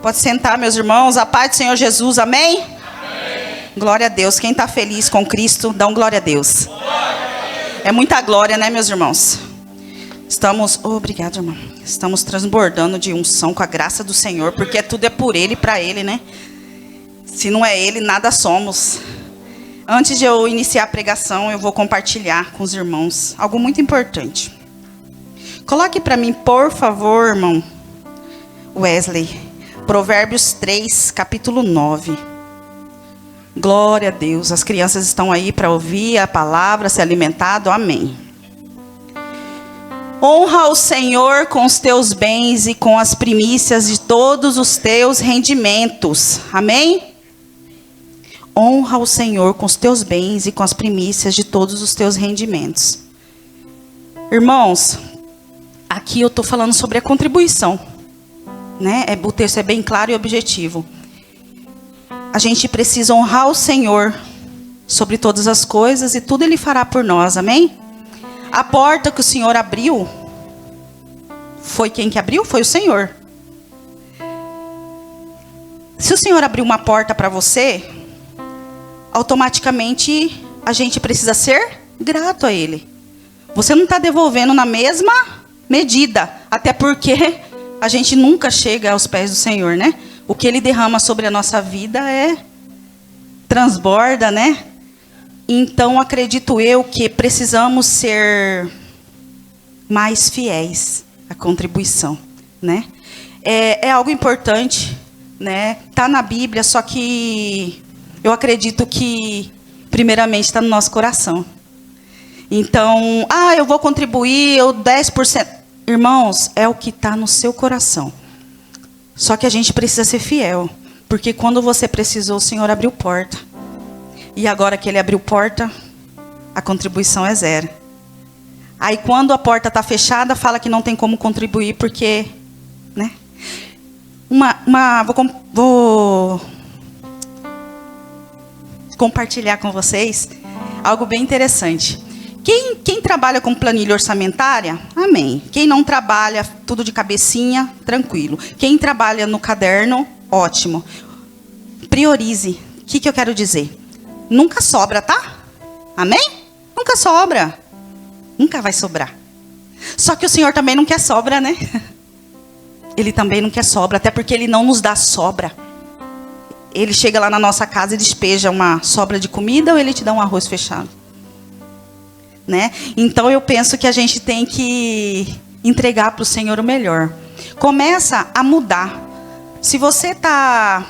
Pode sentar, meus irmãos. A paz do Senhor Jesus, amém? Amém. Glória a Deus. Quem está feliz com Cristo, dá um glória a Deus. É muita glória, né, meus irmãos? Estamos, obrigado, irmão. Estamos transbordando de unção com a graça do Senhor, porque tudo é por Ele e para Ele, né? Se não é Ele, nada somos. Antes de eu iniciar a pregação, eu vou compartilhar com os irmãos algo muito importante. Coloque para mim, por favor, irmão Wesley, Provérbios 3, capítulo 9. Glória a Deus. As crianças estão aí para ouvir a palavra, ser alimentado. Amém. Honra o Senhor com os teus bens e com as primícias de todos os teus rendimentos. Amém? Honra o Senhor com os teus bens e com as primícias de todos os teus rendimentos. Irmãos, aqui eu estou falando sobre a contribuição. Né? O texto é bem claro e objetivo. A gente precisa honrar o Senhor sobre todas as coisas e tudo Ele fará por nós, amém? A porta que o Senhor abriu, foi quem que abriu? Foi o Senhor. Se o Senhor abriu uma porta para você, automaticamente a gente precisa ser grato a Ele. Você não está devolvendo na mesma medida, até porque a gente nunca chega aos pés do Senhor, né? O que Ele derrama sobre a nossa vida transborda, né? Então, acredito eu que precisamos ser mais fiéis à contribuição, né? É algo importante, né? Tá na Bíblia, só que eu acredito que, primeiramente, está no nosso coração. Então, eu vou contribuir, eu 10%. Irmãos, é o que está no seu coração. Só que a gente precisa ser fiel. Porque quando você precisou, o Senhor abriu porta. E agora que Ele abriu porta, a contribuição é zero. Aí quando a porta está fechada, fala que não tem como contribuir porque... né? Vou compartilhar com vocês algo bem interessante. Quem trabalha com planilha orçamentária, amém. Quem não trabalha, tudo de cabecinha, tranquilo. Quem trabalha no caderno, ótimo. Priorize. O que eu quero dizer? Nunca sobra, tá? Amém? Nunca sobra. Nunca vai sobrar. Só que o Senhor também não quer sobra, né? Ele também não quer sobra, até porque Ele não nos dá sobra. Ele chega lá na nossa casa e despeja uma sobra de comida ou Ele te dá um arroz fechado? Né? Então eu penso que a gente tem que entregar para o Senhor o melhor. Começa a mudar. Se você está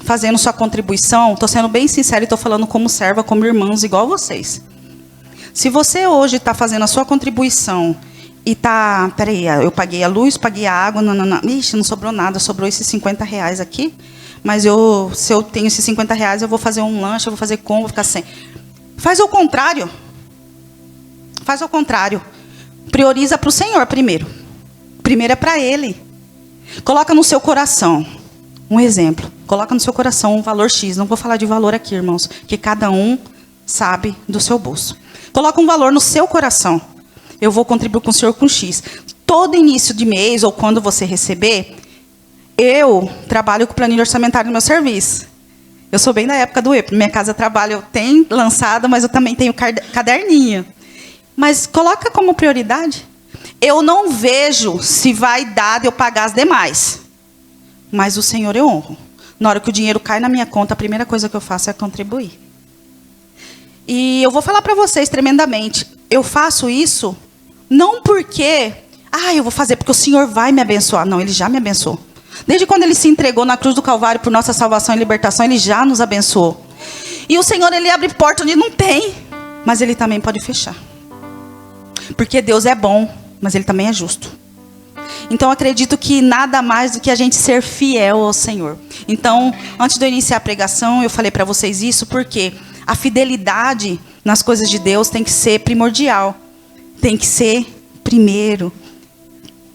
fazendo sua contribuição, estou sendo bem sincera e estou falando como serva, como irmãos, igual vocês. Se você hoje está fazendo a sua contribuição e está... Peraí, eu paguei a luz, paguei a água, não. Ixi, não sobrou nada, sobrou esses R$50 aqui, mas se eu tenho esses R$50, eu vou fazer um lanche, eu vou fazer como, vou ficar sem. Faz o contrário. Faz ao contrário. Prioriza para o Senhor primeiro. Primeiro é para Ele. Coloca no seu coração. Um exemplo. Coloca no seu coração um valor X. Não vou falar de valor aqui, irmãos. Que cada um sabe do seu bolso. Coloca um valor no seu coração. Eu vou contribuir com o Senhor com X. Todo início de mês ou quando você receber, eu trabalho com planilha orçamentária no meu serviço. Eu sou bem da época do EPO. Minha casa trabalho tem lançado, mas eu também tenho caderninho. Mas coloca como prioridade. Eu não vejo se vai dar de eu pagar as demais. Mas o Senhor eu honro. Na hora que o dinheiro cai na minha conta, a primeira coisa que eu faço é contribuir. E eu vou falar para vocês tremendamente. Eu faço isso não porque... eu vou fazer porque o Senhor vai me abençoar. Não, Ele já me abençoou. Desde quando Ele se entregou na cruz do Calvário por nossa salvação e libertação, Ele já nos abençoou. E o Senhor, Ele abre porta onde não tem. Mas Ele também pode fechar. Porque Deus é bom, mas Ele também é justo. Então, acredito que nada mais do que a gente ser fiel ao Senhor. Então, antes de eu iniciar a pregação, eu falei para vocês isso porque a fidelidade nas coisas de Deus tem que ser primordial. Tem que ser primeiro.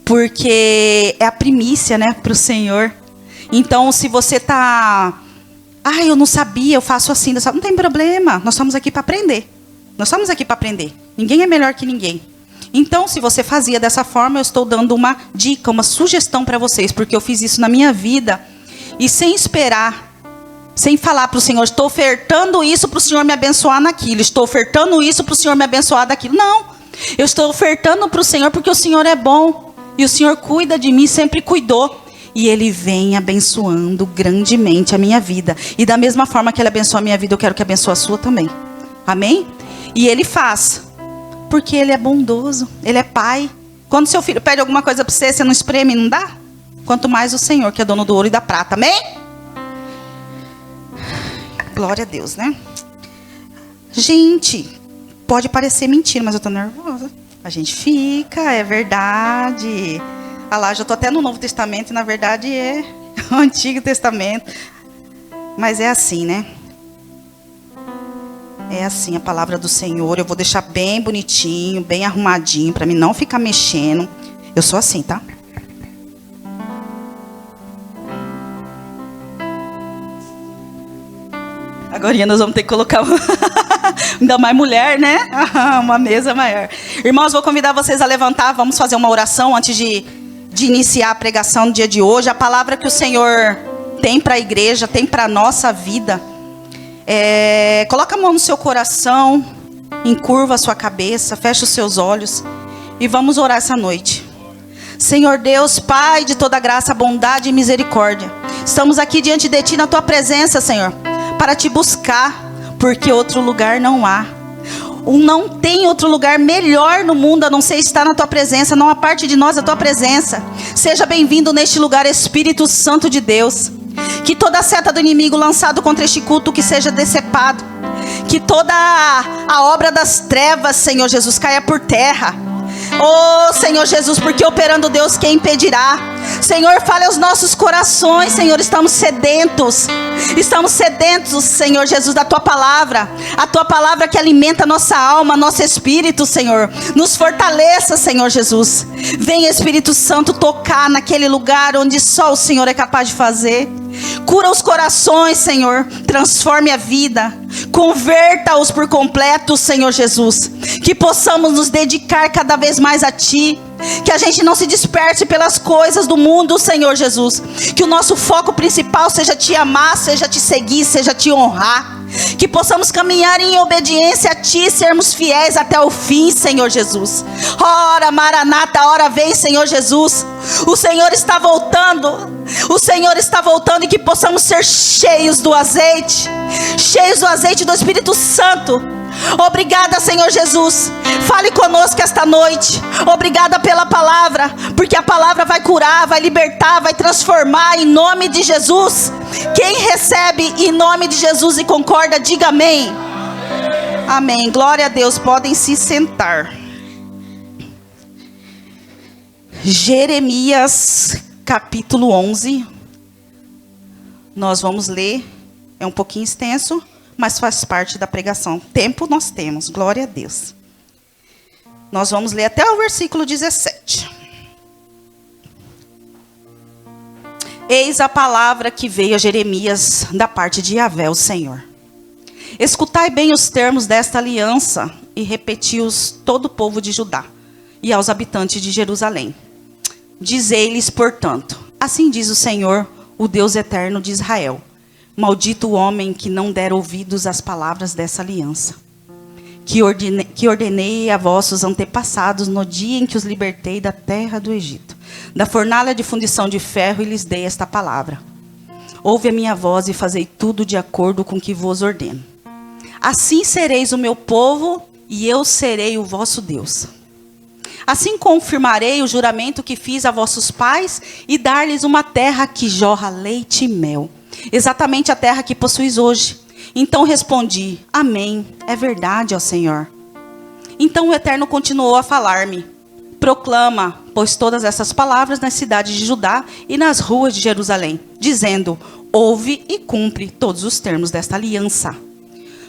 Porque é a primícia, né, para o Senhor. Então, se você está... eu não sabia, eu faço assim. Não tem problema, nós estamos aqui para aprender. Nós estamos aqui para aprender. Ninguém é melhor que ninguém. Então, se você fazia dessa forma, eu estou dando uma dica, uma sugestão para vocês, porque eu fiz isso na minha vida e sem esperar, sem falar para o Senhor, estou ofertando isso para o Senhor me abençoar naquilo, estou ofertando isso para o Senhor me abençoar daquilo. Não, eu estou ofertando para o Senhor porque o Senhor é bom, e o Senhor cuida de mim, sempre cuidou. E Ele vem abençoando grandemente a minha vida. E da mesma forma que Ele abençoa a minha vida, eu quero que abençoe a sua também. Amém? E Ele faz, porque Ele é bondoso, Ele é Pai. Quando seu filho pede alguma coisa para você, você não espreme e não dá? Quanto mais o Senhor, que é dono do ouro e da prata. Amém? Glória a Deus, né? Gente, pode parecer mentira, mas eu tô nervosa. A gente fica, é verdade. Ah lá, já estou até no Novo Testamento, e na verdade é o Antigo Testamento. Mas é assim, né? É assim a palavra do Senhor. Eu vou deixar bem bonitinho, bem arrumadinho, para mim não ficar mexendo. Eu sou assim, tá? Agora nós vamos ter que colocar ainda mais mulher, né? Uma mesa maior. Irmãos, vou convidar vocês a levantar. Vamos fazer uma oração antes de iniciar a pregação no dia de hoje. A palavra que o Senhor tem para a igreja, tem para a nossa vida. Coloca a mão no seu coração, encurva a sua cabeça, fecha os seus olhos e vamos orar essa noite. Senhor Deus, Pai de toda graça, bondade e misericórdia, estamos aqui diante de Ti na Tua presença, Senhor, para Te buscar, porque outro lugar não há. Não tem outro lugar melhor no mundo a não ser estar na Tua presença. Não há parte de nós a Tua presença. Seja bem-vindo neste lugar, Espírito Santo de Deus. Que toda seta do inimigo lançado contra este culto que seja decepado. Que toda a obra das trevas, Senhor Jesus, caia por terra. Oh, Senhor Jesus, porque operando Deus, quem impedirá? Senhor, fale aos nossos corações, Senhor, estamos sedentos. Estamos sedentos, Senhor Jesus, da Tua palavra. A Tua palavra que alimenta nossa alma, nosso espírito, Senhor. Nos fortaleça, Senhor Jesus. Vem, Espírito Santo, tocar naquele lugar onde só o Senhor é capaz de fazer. Cura os corações, Senhor. Transforme a vida. Converta-os por completo, Senhor Jesus. Que possamos nos dedicar cada vez mais a Ti. Que a gente não se disperse pelas coisas do mundo, Senhor Jesus. Que o nosso foco principal seja Te amar, seja Te seguir, seja Te honrar. Que possamos caminhar em obediência a Ti, sermos fiéis até o fim, Senhor Jesus. Ora, Maranata, ora vem, Senhor Jesus. O Senhor está voltando. O Senhor está voltando, e que possamos ser cheios do azeite. Cheios do azeite do Espírito Santo. Obrigada, Senhor Jesus. Fale conosco esta noite. Obrigada pela palavra, porque a palavra vai curar, vai libertar, vai transformar, em nome de Jesus. Quem recebe em nome de Jesus e concorda, diga amém. Amém. Glória a Deus. Podem se sentar. Jeremias capítulo 11. Nós vamos ler. É um pouquinho extenso, mas faz parte da pregação. Tempo nós temos, glória a Deus. Nós vamos ler até o versículo 17. Eis a palavra que veio a Jeremias da parte de Yahvé, o Senhor. Escutai bem os termos desta aliança e repeti-os todo o povo de Judá e aos habitantes de Jerusalém. Dizei-lhes, portanto, assim diz o Senhor, o Deus eterno de Israel. Maldito o homem que não der ouvidos às palavras dessa aliança, que ordenei a vossos antepassados no dia em que os libertei da terra do Egito, da fornalha de fundição de ferro, e lhes dei esta palavra. Ouve a minha voz e fazei tudo de acordo com o que vos ordeno. Assim sereis o meu povo, e eu serei o vosso Deus. Assim confirmarei o juramento que fiz a vossos pais, e dar-lhes uma terra que jorra leite e mel, exatamente a terra que possuis hoje. Então respondi, amém, é verdade, ó Senhor. Então o Eterno continuou a falar-me, proclama, pois, todas essas palavras nas cidades de Judá e nas ruas de Jerusalém, dizendo, ouve e cumpre todos os termos desta aliança.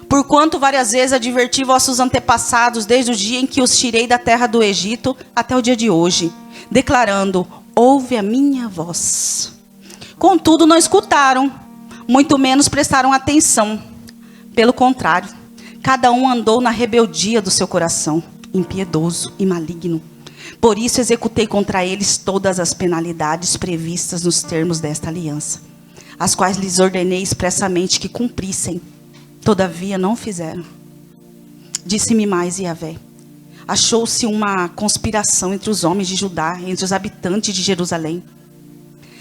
Porquanto várias vezes adverti vossos antepassados, desde o dia em que os tirei da terra do Egito até o dia de hoje, declarando, ouve a minha voz. Contudo, não escutaram, muito menos prestaram atenção. Pelo contrário, cada um andou na rebeldia do seu coração, impiedoso e maligno. Por isso executei contra eles todas as penalidades previstas nos termos desta aliança. as quais lhes ordenei expressamente que cumprissem. Todavia não fizeram. Disse-me mais Yahvé: achou-se uma conspiração entre os homens de Judá, entre os habitantes de Jerusalém.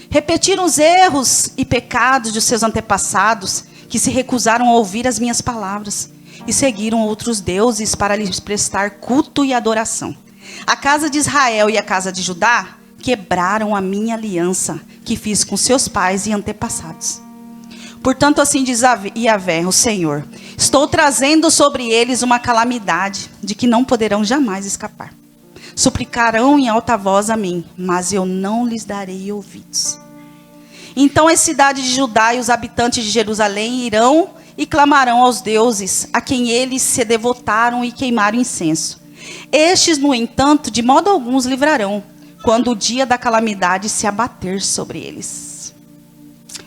Repetiram os erros e pecados de seus antepassados, que se recusaram a ouvir as minhas palavras, e seguiram outros deuses para lhes prestar culto e adoração. A casa de Israel e a casa de Judá quebraram a minha aliança, que fiz com seus pais e antepassados. Portanto, assim diz Yahvé, o Senhor: estou trazendo sobre eles uma calamidade, de que não poderão jamais escapar. Suplicarão em alta voz a mim, mas eu não lhes darei ouvidos. Então as cidades de Judá e os habitantes de Jerusalém irão e clamarão aos deuses, a quem eles se devotaram e queimaram incenso. Estes, no entanto, de modo algum os livrarão, quando o dia da calamidade se abater sobre eles.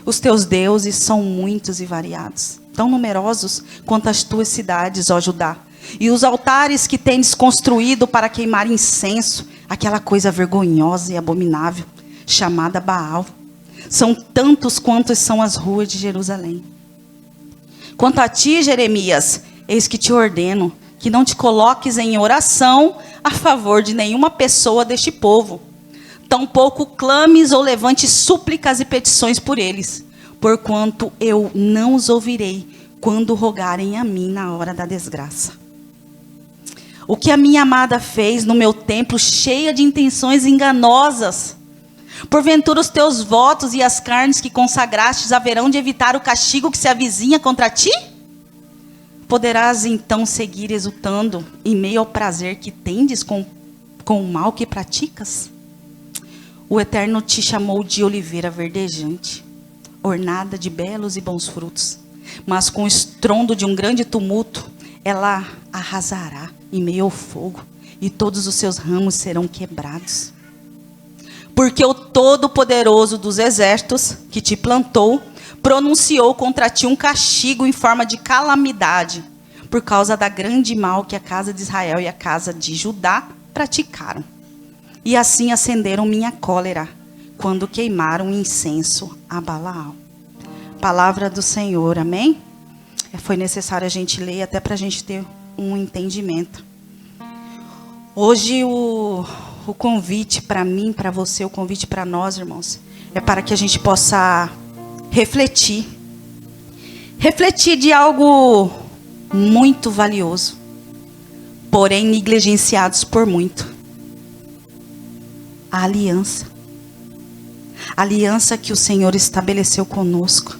Os teus deuses são muitos e variados, tão numerosos quanto as tuas cidades, ó Judá. E os altares que tendes construído para queimar incenso, aquela coisa vergonhosa e abominável, chamada Baal, são tantos quantos são as ruas de Jerusalém. Quanto a ti, Jeremias, eis que te ordeno que não te coloques em oração a favor de nenhuma pessoa deste povo. Tampouco clames ou levantes súplicas e petições por eles, porquanto eu não os ouvirei quando rogarem a mim na hora da desgraça. O que a minha amada fez no meu templo, cheia de intenções enganosas. Porventura os teus votos e as carnes que consagrastes haverão de evitar o castigo que se avizinha contra ti? Poderás então seguir exultando em meio ao prazer que tendes com o mal que praticas? O Eterno te chamou de oliveira verdejante, ornada de belos e bons frutos. Mas com o estrondo de um grande tumulto, ela arrasará em meio ao fogo, e todos os seus ramos serão quebrados. Porque o Todo-Poderoso dos Exércitos, que te plantou, pronunciou contra ti um castigo em forma de calamidade, por causa da grande mal que a casa de Israel e a casa de Judá praticaram. E assim acenderam minha cólera, quando queimaram incenso a Balaal. Palavra do Senhor, amém? Foi necessário a gente ler, até para a gente ter um entendimento. Hoje o convite para mim, para você, o convite para nós, irmãos, é para que a gente possa refletir. Refletir de algo muito valioso, porém negligenciados por muito. A aliança. A aliança que o Senhor estabeleceu conosco.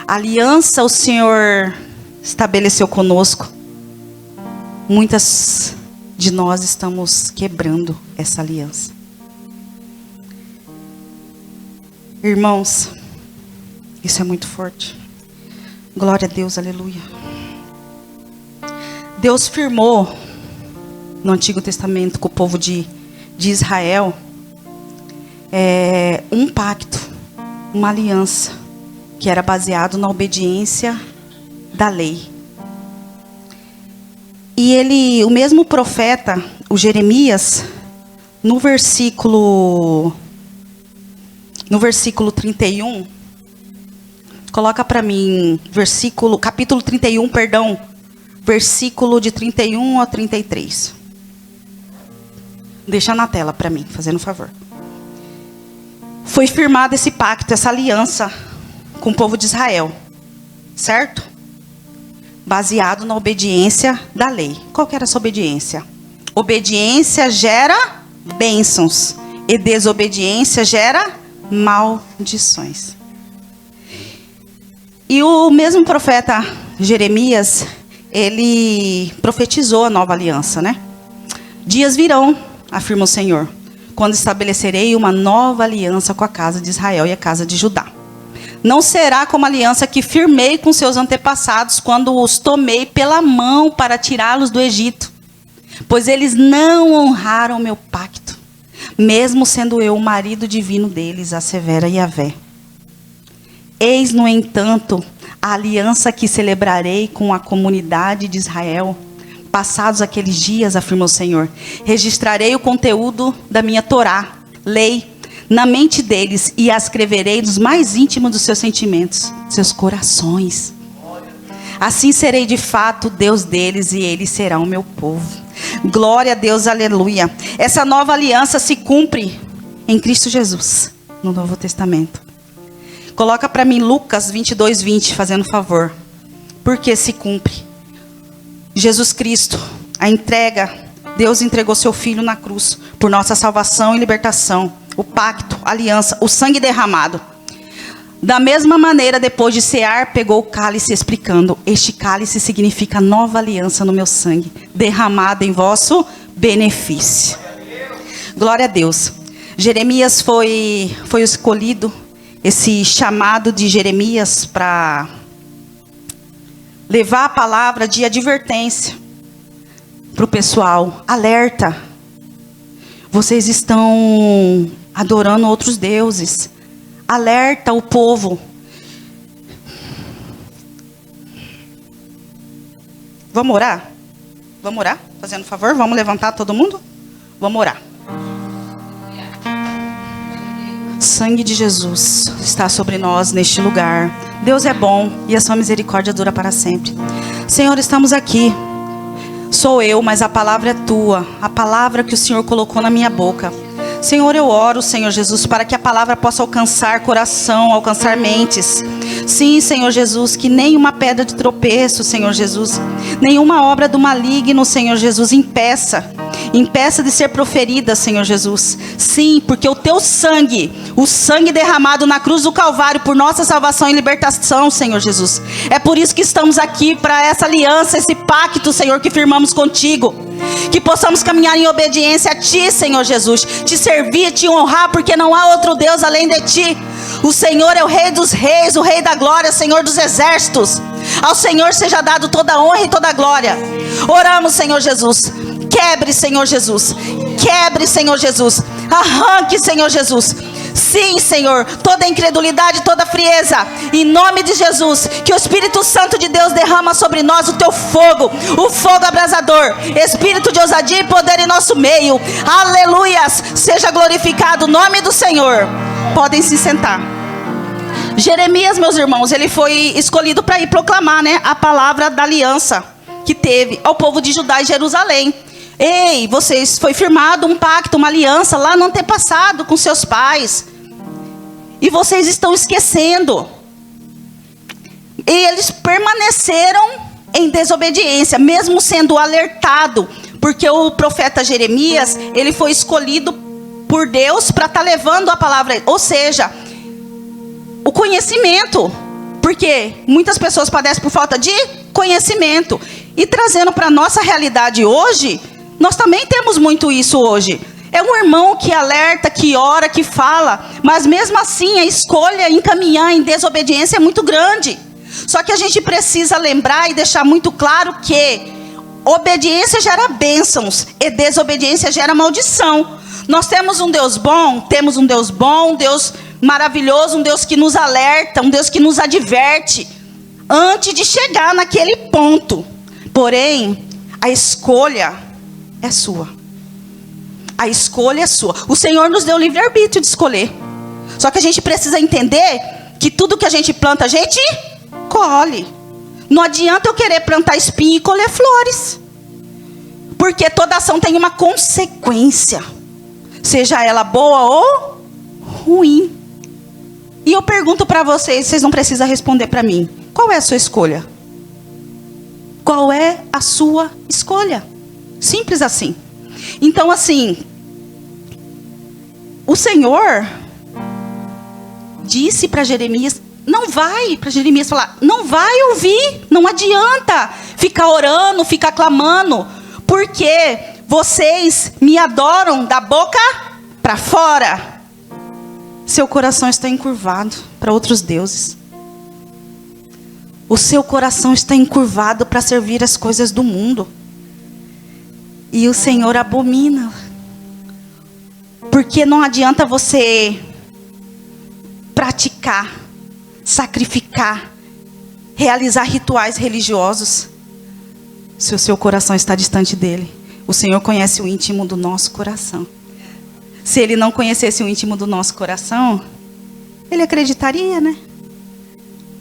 A aliança o Senhor estabeleceu conosco. Muitas de nós estamos quebrando essa aliança. Irmãos, isso é muito forte. Glória a Deus, aleluia. Deus firmou no Antigo Testamento com o povo de Israel um pacto, uma aliança, que era baseado na obediência da lei. E o mesmo profeta, o Jeremias, no versículo 31, coloca para mim, capítulo 31, perdão, versículo de 31 a 33. Deixa na tela para mim, fazendo um favor. Foi firmado esse pacto, essa aliança com o povo de Israel, certo? Baseado na obediência da lei. Qual que era essa obediência? Obediência gera bênçãos e desobediência gera maldições. E o mesmo profeta Jeremias, ele profetizou a nova aliança, né? Dias virão, afirma o Senhor, quando estabelecerei uma nova aliança com a casa de Israel e a casa de Judá. Não será como a aliança que firmei com seus antepassados quando os tomei pela mão para tirá-los do Egito, pois eles não honraram meu pacto, mesmo sendo eu o marido divino deles, assevera Yahvé. Eis, no entanto, a aliança que celebrarei com a comunidade de Israel. Passados aqueles dias, afirma o Senhor, registrarei o conteúdo da minha Torá, lei, na mente deles e as escreverei nos mais íntimos dos seus sentimentos, seus corações. Assim serei de fato Deus deles e eles serão o meu povo. Glória a Deus, aleluia. Essa nova aliança se cumpre em Cristo Jesus, no Novo Testamento. Coloca para mim Lucas 22:20, fazendo favor. Porque se cumpre. Jesus Cristo, a entrega, Deus entregou seu Filho na cruz por nossa salvação e libertação. O pacto, a aliança, o sangue derramado. Da mesma maneira, depois de cear, pegou o cálice explicando: este cálice significa nova aliança no meu sangue, derramado em vosso benefício. Glória a Deus. Jeremias foi escolhido, esse chamado de Jeremias para levar a palavra de advertência para o pessoal. Alerta, vocês estão adorando outros deuses. Alerta o povo. Vamos orar? Vamos orar? Fazendo favor, vamos levantar todo mundo? Vamos orar. Sangue de Jesus está sobre nós neste lugar. Deus é bom e a sua misericórdia dura para sempre. Senhor, estamos aqui. Sou eu, mas a palavra é tua. A palavra que o Senhor colocou na minha boca. Senhor, eu oro, Senhor Jesus, para que a palavra possa alcançar coração, alcançar mentes. Sim, Senhor Jesus, que nenhuma pedra de tropeço, Senhor Jesus, nenhuma obra do maligno, Senhor Jesus, impeça de ser proferida, Senhor Jesus. Sim, porque o teu sangue, o sangue derramado na cruz do Calvário por nossa salvação e libertação, Senhor Jesus. É por isso que estamos aqui, para essa aliança, esse pacto, Senhor, que firmamos contigo. Que possamos caminhar em obediência a Ti, Senhor Jesus. Te servir, Te honrar, porque não há outro Deus além de Ti. O Senhor é o Rei dos reis, o Rei da glória, Senhor dos exércitos. Ao Senhor seja dado toda a honra e toda a glória. Oramos, Senhor Jesus. Quebre, Senhor Jesus. Quebre, Senhor Jesus. Arranque, Senhor Jesus. Sim, Senhor, toda incredulidade, toda frieza, em nome de Jesus, que o Espírito Santo de Deus derrama sobre nós o teu fogo, o fogo abrasador, espírito de ousadia e poder em nosso meio. Aleluias, seja glorificado o nome do Senhor. Podem se sentar. Jeremias, meus irmãos, ele foi escolhido para ir proclamar, a palavra da aliança que teve ao povo de Judá e Jerusalém. Ei, vocês, foi firmado um pacto, uma aliança lá no antepassado com seus pais. E vocês estão esquecendo. E eles permaneceram em desobediência, mesmo sendo alertado. Porque o profeta Jeremias, ele foi escolhido por Deus para estar levando a palavra. Ou seja, o conhecimento. Porque muitas pessoas padecem por falta de conhecimento. E trazendo para a nossa realidade hoje, nós também temos muito isso hoje. É um irmão que alerta, que ora, que fala, mas mesmo assim a escolha em caminhar em desobediência é muito grande. Só que a gente precisa lembrar e deixar muito claro que obediência gera bênçãos e desobediência gera maldição. Nós temos um Deus bom, um Deus maravilhoso, um Deus que nos alerta, um Deus que nos adverte antes de chegar naquele ponto. Porém, a escolha é sua. A escolha é sua. O Senhor nos deu o livre-arbítrio de escolher. Só que a gente precisa entender que tudo que a gente planta, a gente colhe. Não adianta eu querer plantar espinho e colher flores. Porque toda ação tem uma consequência. Seja ela boa ou ruim. E eu pergunto para vocês, vocês não precisam responder para mim. Qual é a sua escolha? Qual é a sua escolha? Simples assim. Então, assim, o Senhor disse para Jeremias, não vai ouvir, não adianta ficar orando, ficar clamando, porque vocês me adoram da boca para fora. Seu coração está encurvado para outros deuses. O seu coração está encurvado para servir as coisas do mundo. E o Senhor abomina. Porque não adianta você praticar, sacrificar, realizar rituais religiosos, se o seu coração está distante dele. O Senhor conhece o íntimo do nosso coração. Se ele não conhecesse o íntimo do nosso coração, ele acreditaria, né?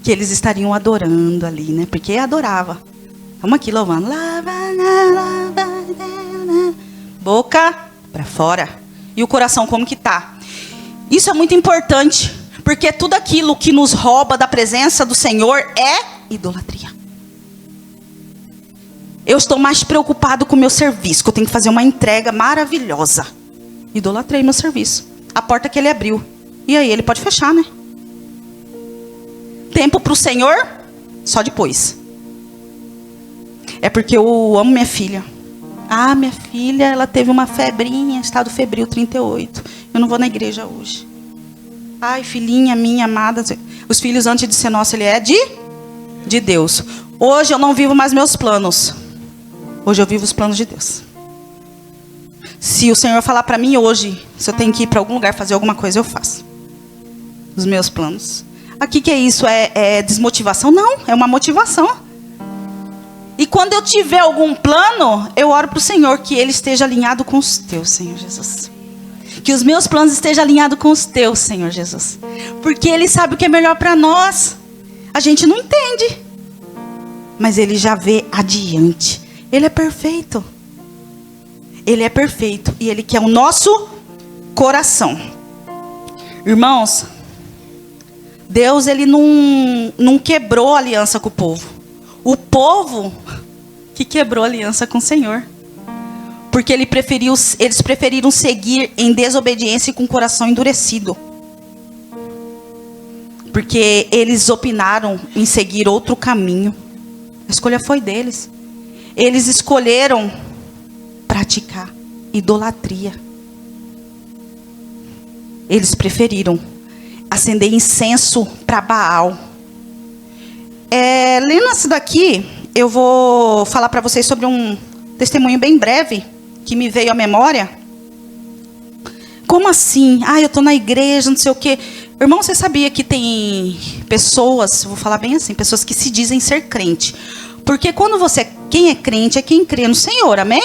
Que eles estariam adorando ali, né? Porque adorava. Vamos aqui louvando. Boca para fora. E o coração como que tá? Isso é muito importante, porque tudo aquilo que nos rouba da presença do Senhor é idolatria. Eu estou mais preocupado com o meu serviço, que eu tenho que fazer uma entrega maravilhosa. Idolatrei meu serviço. A porta que ele abriu. E aí ele pode fechar, né? Tempo para o Senhor, só depois. É porque eu amo minha filha. Ah, minha filha, ela teve uma febrinha, estado febril 38. Eu não vou na igreja hoje. Ai, filhinha minha amada. Os filhos, antes de ser nosso, ele é de Deus. Hoje eu não vivo mais meus planos. Hoje eu vivo os planos de Deus. Se o Senhor falar para mim hoje, se eu tenho que ir para algum lugar fazer alguma coisa, eu faço. Os meus planos. Aqui que é isso? É desmotivação? Não, é uma motivação. E quando eu tiver algum plano, eu oro para o Senhor que ele esteja alinhado com os teus, Senhor Jesus. Que os meus planos estejam alinhados com os teus, Senhor Jesus. Porque ele sabe o que é melhor para nós. A gente não entende. Mas ele já vê adiante. Ele é perfeito. Ele é perfeito. E ele quer o nosso coração. Irmãos, Deus, ele não quebrou a aliança com o povo. O povo que quebrou a aliança com o Senhor. Porque eles preferiram seguir em desobediência e com o coração endurecido. Porque eles opinaram em seguir outro caminho. A escolha foi deles. Eles escolheram praticar idolatria. Eles preferiram acender incenso para Baal. Lendo isso daqui, eu vou falar para vocês sobre um testemunho bem breve que me veio à memória. Como assim? Eu estou na igreja, não sei o quê. Irmão, você sabia que tem pessoas, vou falar bem assim, pessoas que se dizem ser crente. Porque quando quem é crente é quem crê no Senhor, amém?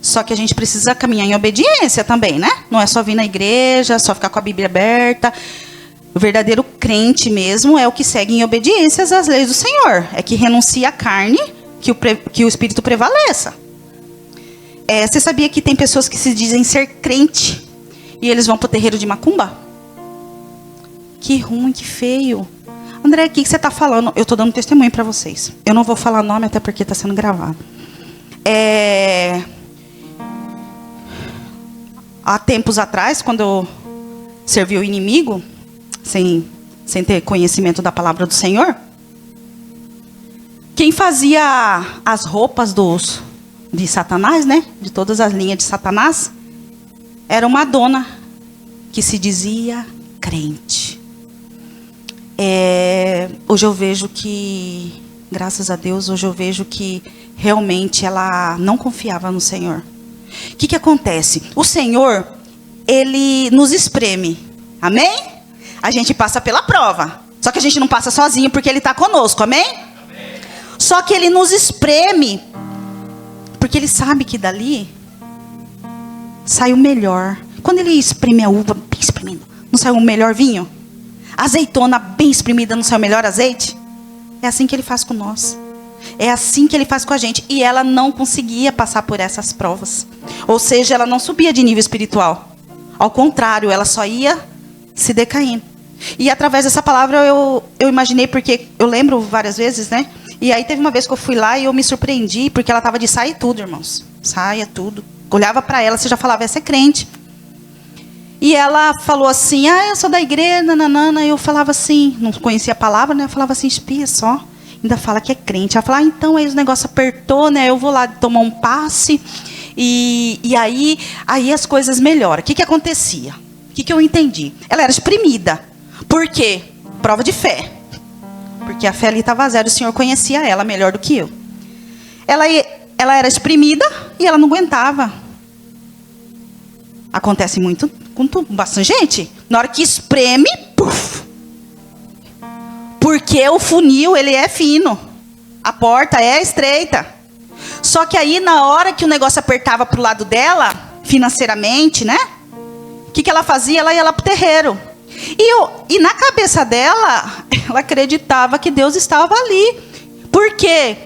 Só que a gente precisa caminhar em obediência também, né? Não é só vir na igreja, só ficar com a Bíblia aberta. O verdadeiro crente mesmo é o que segue em obediência às leis do Senhor. É que renuncia à carne, que o Espírito prevaleça. Você sabia que tem pessoas que se dizem ser crente e eles vão para o terreiro de macumba? Que ruim, que feio. André, o que você está falando? Eu estou dando testemunho para vocês. Eu não vou falar nome, até porque está sendo gravado. Há tempos atrás, quando eu servi o inimigo, sem ter conhecimento da palavra do Senhor, quem fazia as roupas de Satanás, né? De todas as linhas de Satanás, era uma dona que se dizia crente. Hoje eu vejo que, graças a Deus, hoje eu vejo que realmente ela não confiava no Senhor. O que acontece? O Senhor, ele nos espreme. Amém? A gente passa pela prova. Só que a gente não passa sozinho porque ele está conosco. Amém? Amém? Só que ele nos espreme. Porque ele sabe que dali sai o melhor. Quando ele espreme a uva bem espremida, não sai o melhor vinho? A azeitona bem espremida, não sai o melhor azeite? É assim que ele faz com nós. É assim que ele faz com a gente. E ela não conseguia passar por essas provas. Ou seja, ela não subia de nível espiritual. Ao contrário, ela só ia se decaindo. E através dessa palavra eu imaginei, porque eu lembro várias vezes, né? E aí teve uma vez que eu fui lá e eu me surpreendi, porque ela estava de saia e tudo, irmãos. Saia, tudo. Olhava para ela, você já falava, essa é crente. E ela falou assim, eu sou da igreja, nananana. E eu falava assim, não conhecia a palavra, né? Eu falava assim, espia só. Ainda fala que é crente. Ela falou, então aí o negócio apertou, né? Eu vou lá tomar um passe. E aí as coisas melhoram. O que acontecia? O que eu entendi? Ela era exprimida. Por quê? Prova de fé. Porque a fé ali estava zero. O Senhor conhecia ela melhor do que eu. Ela era exprimida e ela não aguentava. Acontece muito com bastante gente. Na hora que espreme, puf. Porque o funil, ele é fino. A porta é estreita. Só que aí, na hora que o negócio apertava para o lado dela, financeiramente, né? O que ela fazia? Ela ia lá para o terreiro. E na cabeça dela, ela acreditava que Deus estava ali. Por quê?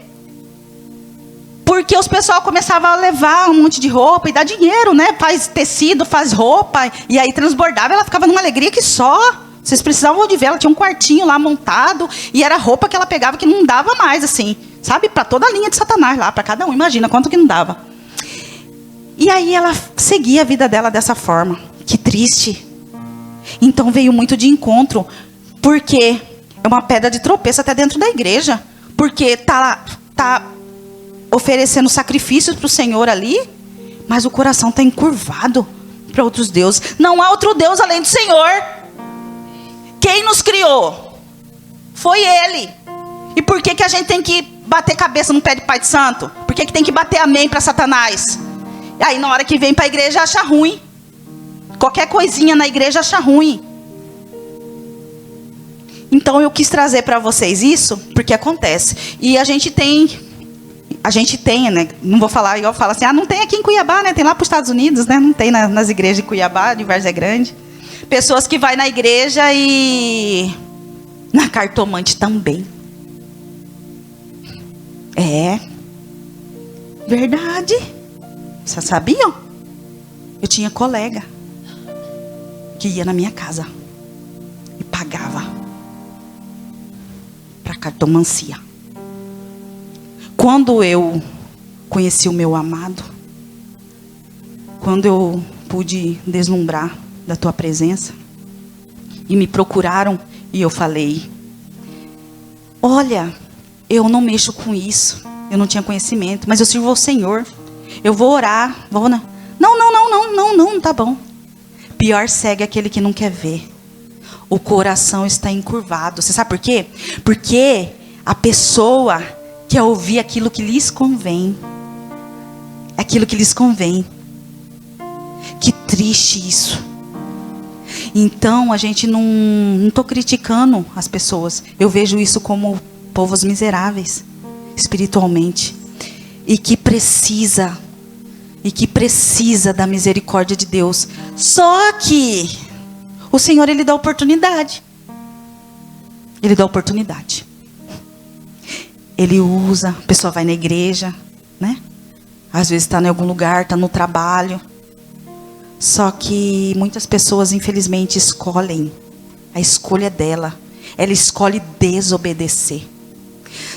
Porque os pessoal começavam a levar um monte de roupa e dar dinheiro, né? Faz tecido, faz roupa. E aí transbordava, ela ficava numa alegria que só. Vocês precisavam de ver, ela tinha um quartinho lá montado. E era roupa que ela pegava que não dava mais, assim. Sabe? Para toda a linha de Satanás lá, para cada um. Imagina quanto que não dava. E aí ela seguia a vida dela dessa forma. Que triste. Então veio muito de encontro. Porque é uma pedra de tropeço até dentro da igreja. Porque tá oferecendo sacrifícios para o Senhor ali, mas o coração está encurvado para outros deuses. Não há outro Deus além do Senhor. Quem nos criou? Foi Ele. E por que a gente tem que bater cabeça no pé de Pai de Santo? Por que tem que bater amém para Satanás? E aí na hora que vem para a igreja acha ruim. Qualquer coisinha na igreja acha ruim. Então eu quis trazer para vocês isso, porque acontece. E a gente tem, né? Não vou falar igual fala assim, não tem aqui em Cuiabá, né? Tem lá para os Estados Unidos, né? Não tem nas igrejas de Cuiabá, de Várzea Grande. Pessoas que vai na igreja e na cartomante também. É verdade. Vocês sabiam? Eu tinha colega que ia na minha casa e pagava para cartomancia. Quando eu conheci o meu amado, quando eu pude deslumbrar da tua presença e me procuraram e eu falei: olha, eu não mexo com isso, eu não tinha conhecimento, mas eu sirvo ao Senhor, eu vou orar, não, tá bom. Pior segue aquele que não quer ver. O coração está encurvado. Você sabe por quê? Porque a pessoa quer ouvir aquilo que lhes convém. Aquilo que lhes convém. Que triste isso. Então a gente não estou criticando as pessoas. Eu vejo isso como povos miseráveis espiritualmente e que precisa da misericórdia de Deus. Só que o Senhor, Ele dá oportunidade. Ele dá oportunidade. Ele usa, a pessoa vai na igreja, né? Às vezes está em algum lugar, está no trabalho. Só que muitas pessoas, infelizmente, escolhem. A escolha dela. Ela escolhe desobedecer.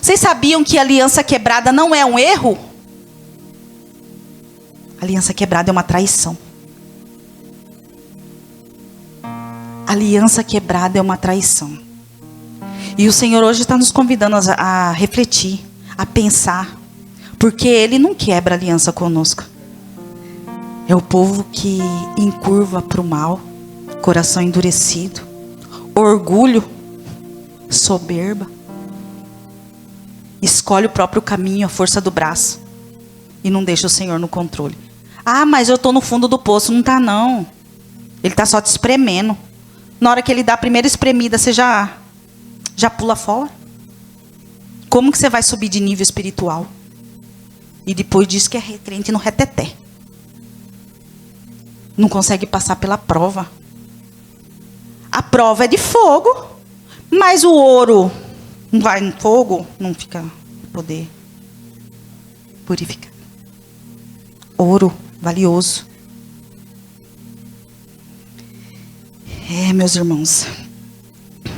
Vocês sabiam que a aliança quebrada não é um erro? Aliança quebrada é uma traição. Aliança quebrada é uma traição. E o Senhor hoje está nos convidando a refletir, a pensar. Porque Ele não quebra aliança conosco. É o povo que encurva para o mal, coração endurecido, orgulho, soberba. Escolhe o próprio caminho, a força do braço. E não deixa o Senhor no controle. Mas eu estou no fundo do poço. Não está não. Ele está só te espremendo. Na hora que Ele dá a primeira espremida, você já pula fora. Como que você vai subir de nível espiritual? E depois diz que é crente no reteté. Não consegue passar pela prova. A prova é de fogo. Mas o ouro não vai no fogo, não fica poder purificar. Ouro valioso. Meus irmãos,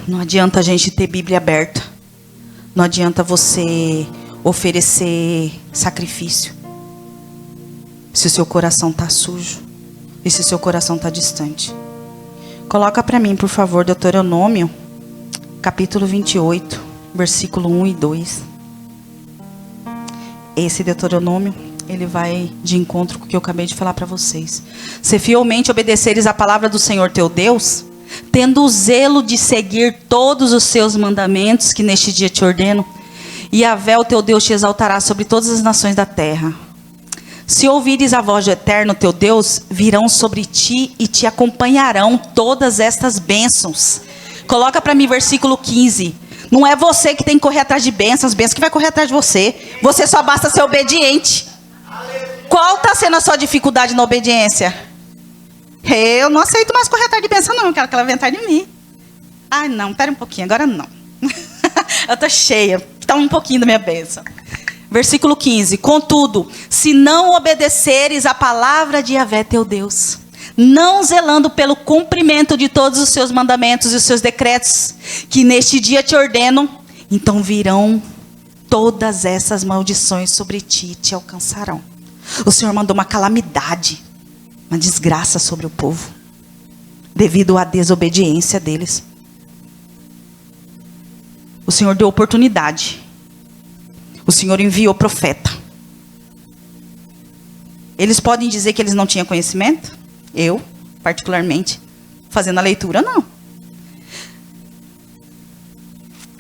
não adianta a gente ter Bíblia aberta. Não adianta você oferecer sacrifício se o seu coração está sujo e se o seu coração está distante. Coloca para mim, por favor, Deuteronômio, capítulo 28, versículo 1 e 2. Esse Deuteronômio, ele vai de encontro com o que eu acabei de falar para vocês. Se fielmente obedeceres a palavra do Senhor teu Deus, tendo o zelo de seguir todos os seus mandamentos que neste dia te ordeno, Yahvé, o teu Deus, te exaltará sobre todas as nações da terra. Se ouvires a voz do Eterno teu Deus, virão sobre ti e te acompanharão todas estas bênçãos. Coloca para mim versículo 15. Não é você que tem que correr atrás de bênçãos, bênçãos que vai correr atrás de você. Você só basta ser obediente. Qual está sendo a sua dificuldade na obediência? Eu não aceito mais correr atrás de bênção, não. Eu quero que ela venha atrás de mim. Ai, não, pera um pouquinho, agora não. Eu estou cheia. Está um pouquinho da minha bênção. Versículo 15. Contudo, se não obedeceres a palavra de Yahvé teu Deus, não zelando pelo cumprimento de todos os seus mandamentos e os seus decretos, que neste dia te ordeno, então virão todas essas maldições sobre ti e te alcançarão. O Senhor mandou uma calamidade, uma desgraça sobre o povo, devido à desobediência deles. O Senhor deu oportunidade. O Senhor enviou profeta. Eles podem dizer que eles não tinham conhecimento? Eu, particularmente, fazendo a leitura, não.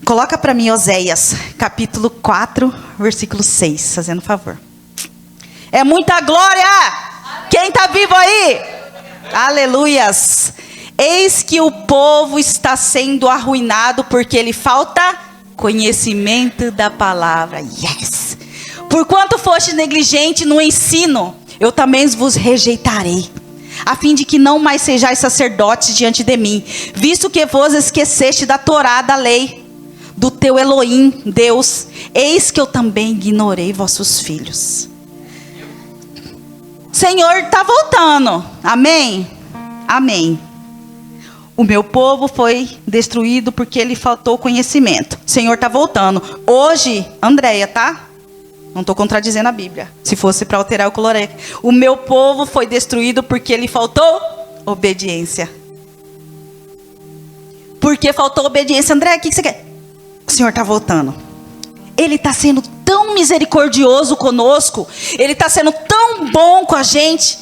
Coloca para mim Oséias, capítulo 4, versículo 6, fazendo favor. É muita glória! Quem está vivo aí? Aleluias! Eis que o povo está sendo arruinado porque lhe falta conhecimento da palavra. Yes! Porquanto foste negligente no ensino, eu também vos rejeitarei, a fim de que não mais sejais sacerdotes diante de mim, visto que vos esqueceste da Torá, da lei, do teu Elohim, Deus, eis que eu também ignorei vossos filhos. Senhor está voltando, amém? Amém. O meu povo foi destruído porque lhe faltou conhecimento. O Senhor está voltando. Hoje, Andréia, tá? Não estou contradizendo a Bíblia. Se fosse para alterar, eu coloquei. O meu povo foi destruído porque lhe faltou obediência. Porque faltou obediência. Andréia, o que você quer? O Senhor está voltando. Ele está sendo tão misericordioso conosco. Ele está sendo tão bom com a gente.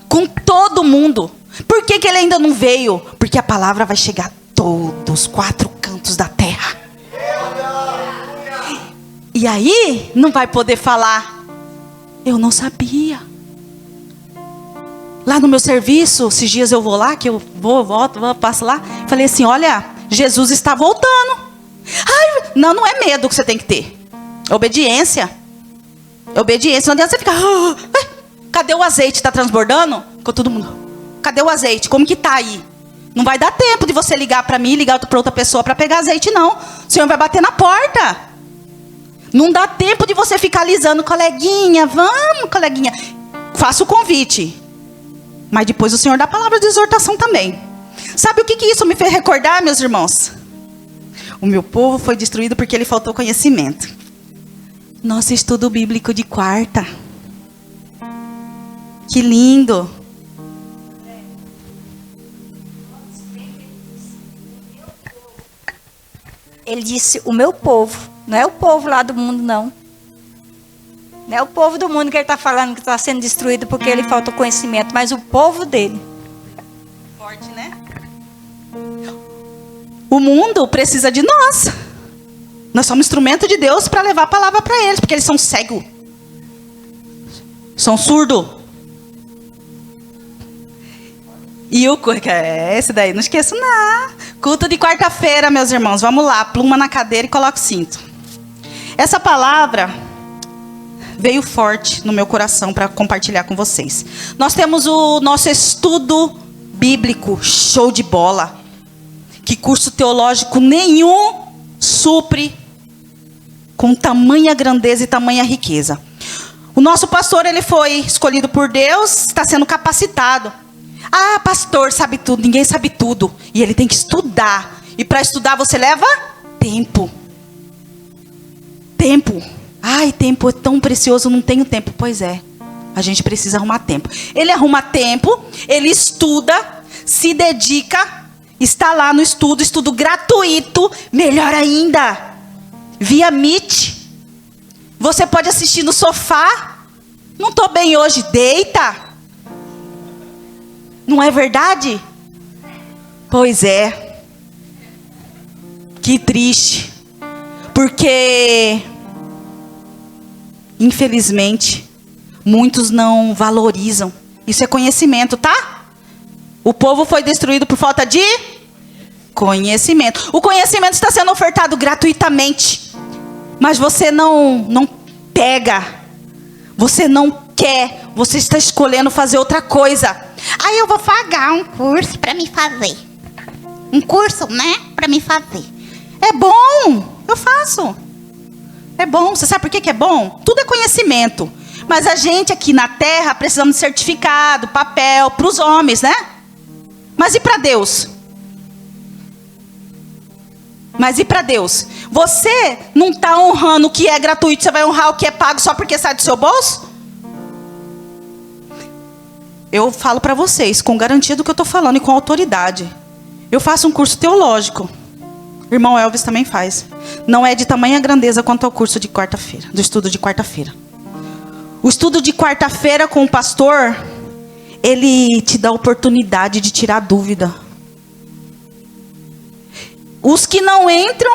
Com todo mundo. Por que ele ainda não veio? Porque a palavra vai chegar a todos os 4 cantos da terra. E aí, não vai poder falar, eu não sabia. Lá no meu serviço, esses dias eu vou lá, que eu volto, passo lá. Falei assim, olha, Jesus está voltando. Ai, não é medo que você tem que ter. Obediência. Obediência, não adianta você ficar, cadê o azeite? Está transbordando? Ficou todo mundo... Cadê o azeite? Como que tá aí? Não vai dar tempo de você ligar para mim, ligar para outra pessoa para pegar azeite, não. O Senhor vai bater na porta. Não dá tempo de você ficar alisando, coleguinha, vamos, coleguinha. Faça o convite. Mas depois o Senhor dá a palavra de exortação também. Sabe o que isso me fez recordar, meus irmãos? O meu povo foi destruído porque lhe faltou conhecimento. Nosso estudo bíblico de quarta. Que lindo. Ele disse, o meu povo. Não é o povo lá do mundo, não. Não é o povo do mundo que ele está falando que está sendo destruído porque ele falta conhecimento, mas o povo dele. Forte, né? O mundo precisa de nós. Nós somos instrumento de Deus para levar a palavra para eles, porque eles são cegos. São surdos. E esse daí, não esqueço não. Culto de quarta-feira, meus irmãos. Vamos lá, pluma na cadeira e coloca o cinto. Essa palavra veio forte no meu coração para compartilhar com vocês. Nós temos o nosso estudo bíblico, show de bola. Que curso teológico nenhum supre com tamanha grandeza e tamanha riqueza. O nosso pastor, ele foi escolhido por Deus, está sendo capacitado. Ah, pastor sabe tudo, ninguém sabe tudo. E ele tem que estudar. E para estudar você leva tempo. Tempo. Ai, tempo é tão precioso, não tenho tempo. Pois é, a gente precisa arrumar tempo. Ele arruma tempo, ele estuda, se dedica, está lá no estudo gratuito, melhor ainda, via Meet. Você pode assistir no sofá. Não estou bem hoje, deita. Não é verdade? Pois é. Que triste. Porque, infelizmente, muitos não valorizam. Isso é conhecimento, tá? O povo foi destruído por falta de conhecimento. O conhecimento está sendo ofertado gratuitamente. Mas você não pega. Você não quer você está escolhendo fazer outra coisa. Aí eu vou pagar um curso para me fazer. Um curso, né? Para me fazer. É bom, eu faço. É bom, você sabe por que é bom? Tudo é conhecimento. Mas a gente aqui na terra precisamos de certificado, papel, para os homens, né? Mas e para Deus? Mas e para Deus? Você não está honrando o que é gratuito, você vai honrar o que é pago só porque sai do seu bolso? Eu falo para vocês, com garantia do que eu estou falando e com autoridade. Eu faço um curso teológico. O irmão Elvis também faz. Não é de tamanha grandeza quanto ao curso de quarta-feira, do estudo de quarta-feira. O estudo de quarta-feira com o pastor, ele te dá a oportunidade de tirar dúvida. Os que não entram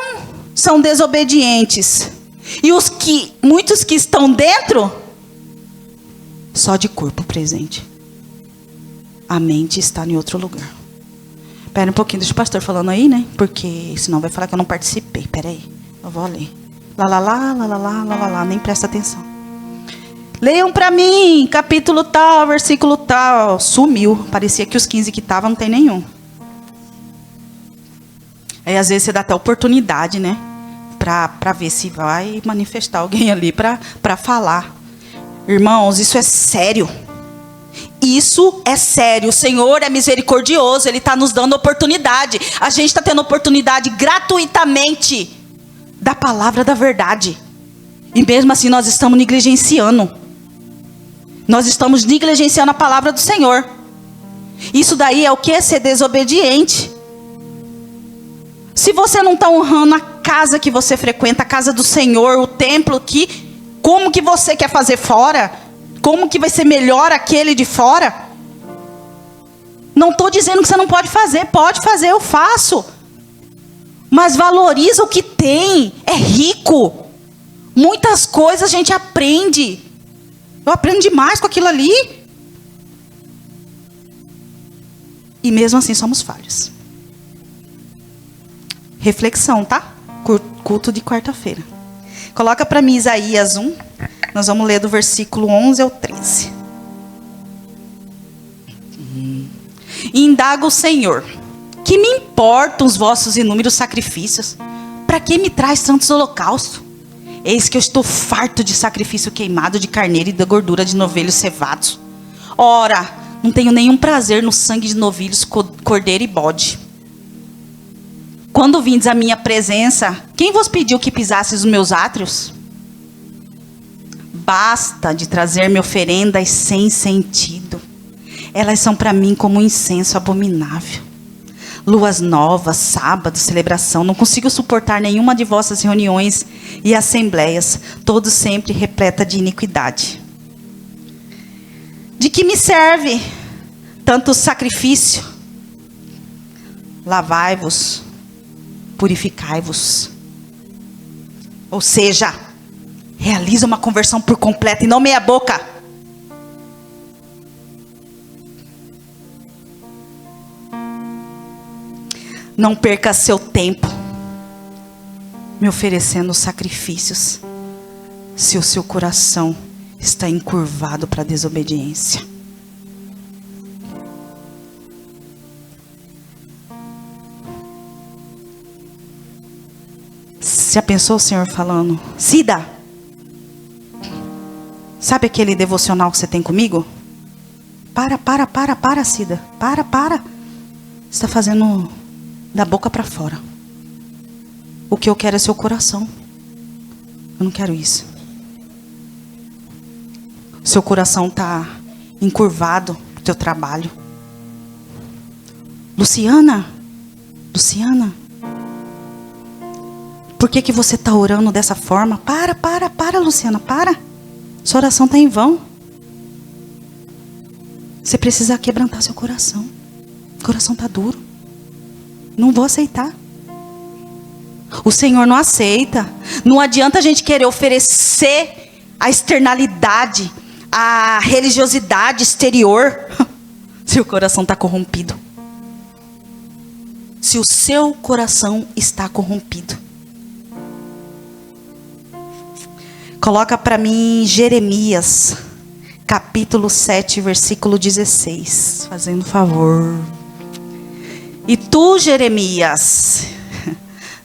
são desobedientes. E muitos que estão dentro, só de corpo presente. A mente está em outro lugar. Espera um pouquinho, deixa o pastor falando aí, né? Porque senão vai falar que eu não participei. Espera aí, eu vou ler. Lá, nem presta atenção. Leiam para mim, capítulo tal, versículo tal. Sumiu, parecia que os 15 que estavam não tem nenhum. Aí às vezes você dá até oportunidade, né? Para ver se vai manifestar alguém ali para falar. Irmãos, isso é sério. Isso é sério. O Senhor é misericordioso. Ele está nos dando oportunidade. A gente está tendo oportunidade gratuitamente da palavra da verdade. E mesmo assim nós estamos negligenciando. Nós estamos negligenciando a palavra do Senhor. Isso daí é o que? Ser desobediente. Se você não está honrando a casa que você frequenta, a casa do Senhor, o templo como que você quer fazer fora? Como que vai ser melhor aquele de fora? Não estou dizendo que você não pode fazer, eu faço. Mas valoriza o que tem, é rico. Muitas coisas a gente aprende. Eu aprendo demais com aquilo ali. E mesmo assim somos falhos. Reflexão, tá? Culto de quarta-feira. Coloca para mim Isaías 1. Nós vamos ler do versículo 11 ao 13. Indaga o Senhor: que me importam os vossos inúmeros sacrifícios? Para que me traz tantos holocaustos? Eis que eu estou farto de sacrifício queimado de carneiro e da gordura de novilhos cevados. Ora, não tenho nenhum prazer no sangue de novilhos, cordeiro e bode. Quando vindes à minha presença, quem vos pediu que pisasses os meus átrios? Basta de trazer-me oferendas sem sentido. Elas são para mim como um incenso abominável. Luas novas, sábado, celebração. Não consigo suportar nenhuma de vossas reuniões e assembleias, todos sempre repleta de iniquidade. De que me serve tanto sacrifício? Lavai-vos, purificai-vos. Ou seja, realiza uma conversão por completo e não meia boca. Não perca seu tempo me oferecendo sacrifícios se o seu coração está encurvado para a desobediência. Já pensou o Senhor falando: Cida, sabe aquele devocional que você tem comigo? Para, Cida. Para. Você está fazendo da boca para fora. O que eu quero é seu coração. Eu não quero isso. Seu coração está encurvado pro teu trabalho. Luciana, por que você está orando dessa forma? Para, Luciana, para. Sua oração está em vão. Você precisa quebrantar seu coração. O coração está duro. Não vou aceitar. O Senhor não aceita. Não adianta a gente querer oferecer a externalidade, a religiosidade exterior, se o coração está corrompido. Se o seu coração está corrompido. Coloca para mim Jeremias, capítulo 7, versículo 16. Fazendo favor. E tu, Jeremias,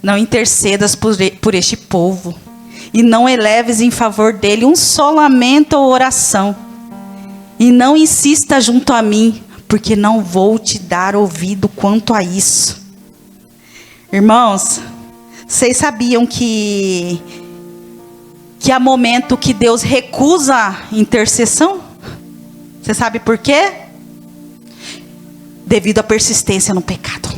não intercedas por este povo, e não eleves em favor dele um só lamento ou oração, e não insista junto a mim, porque não vou te dar ouvido quanto a isso. Irmãos, vocês sabiam que há momento que Deus recusa a intercessão? Você sabe por quê? Devido à persistência no pecado.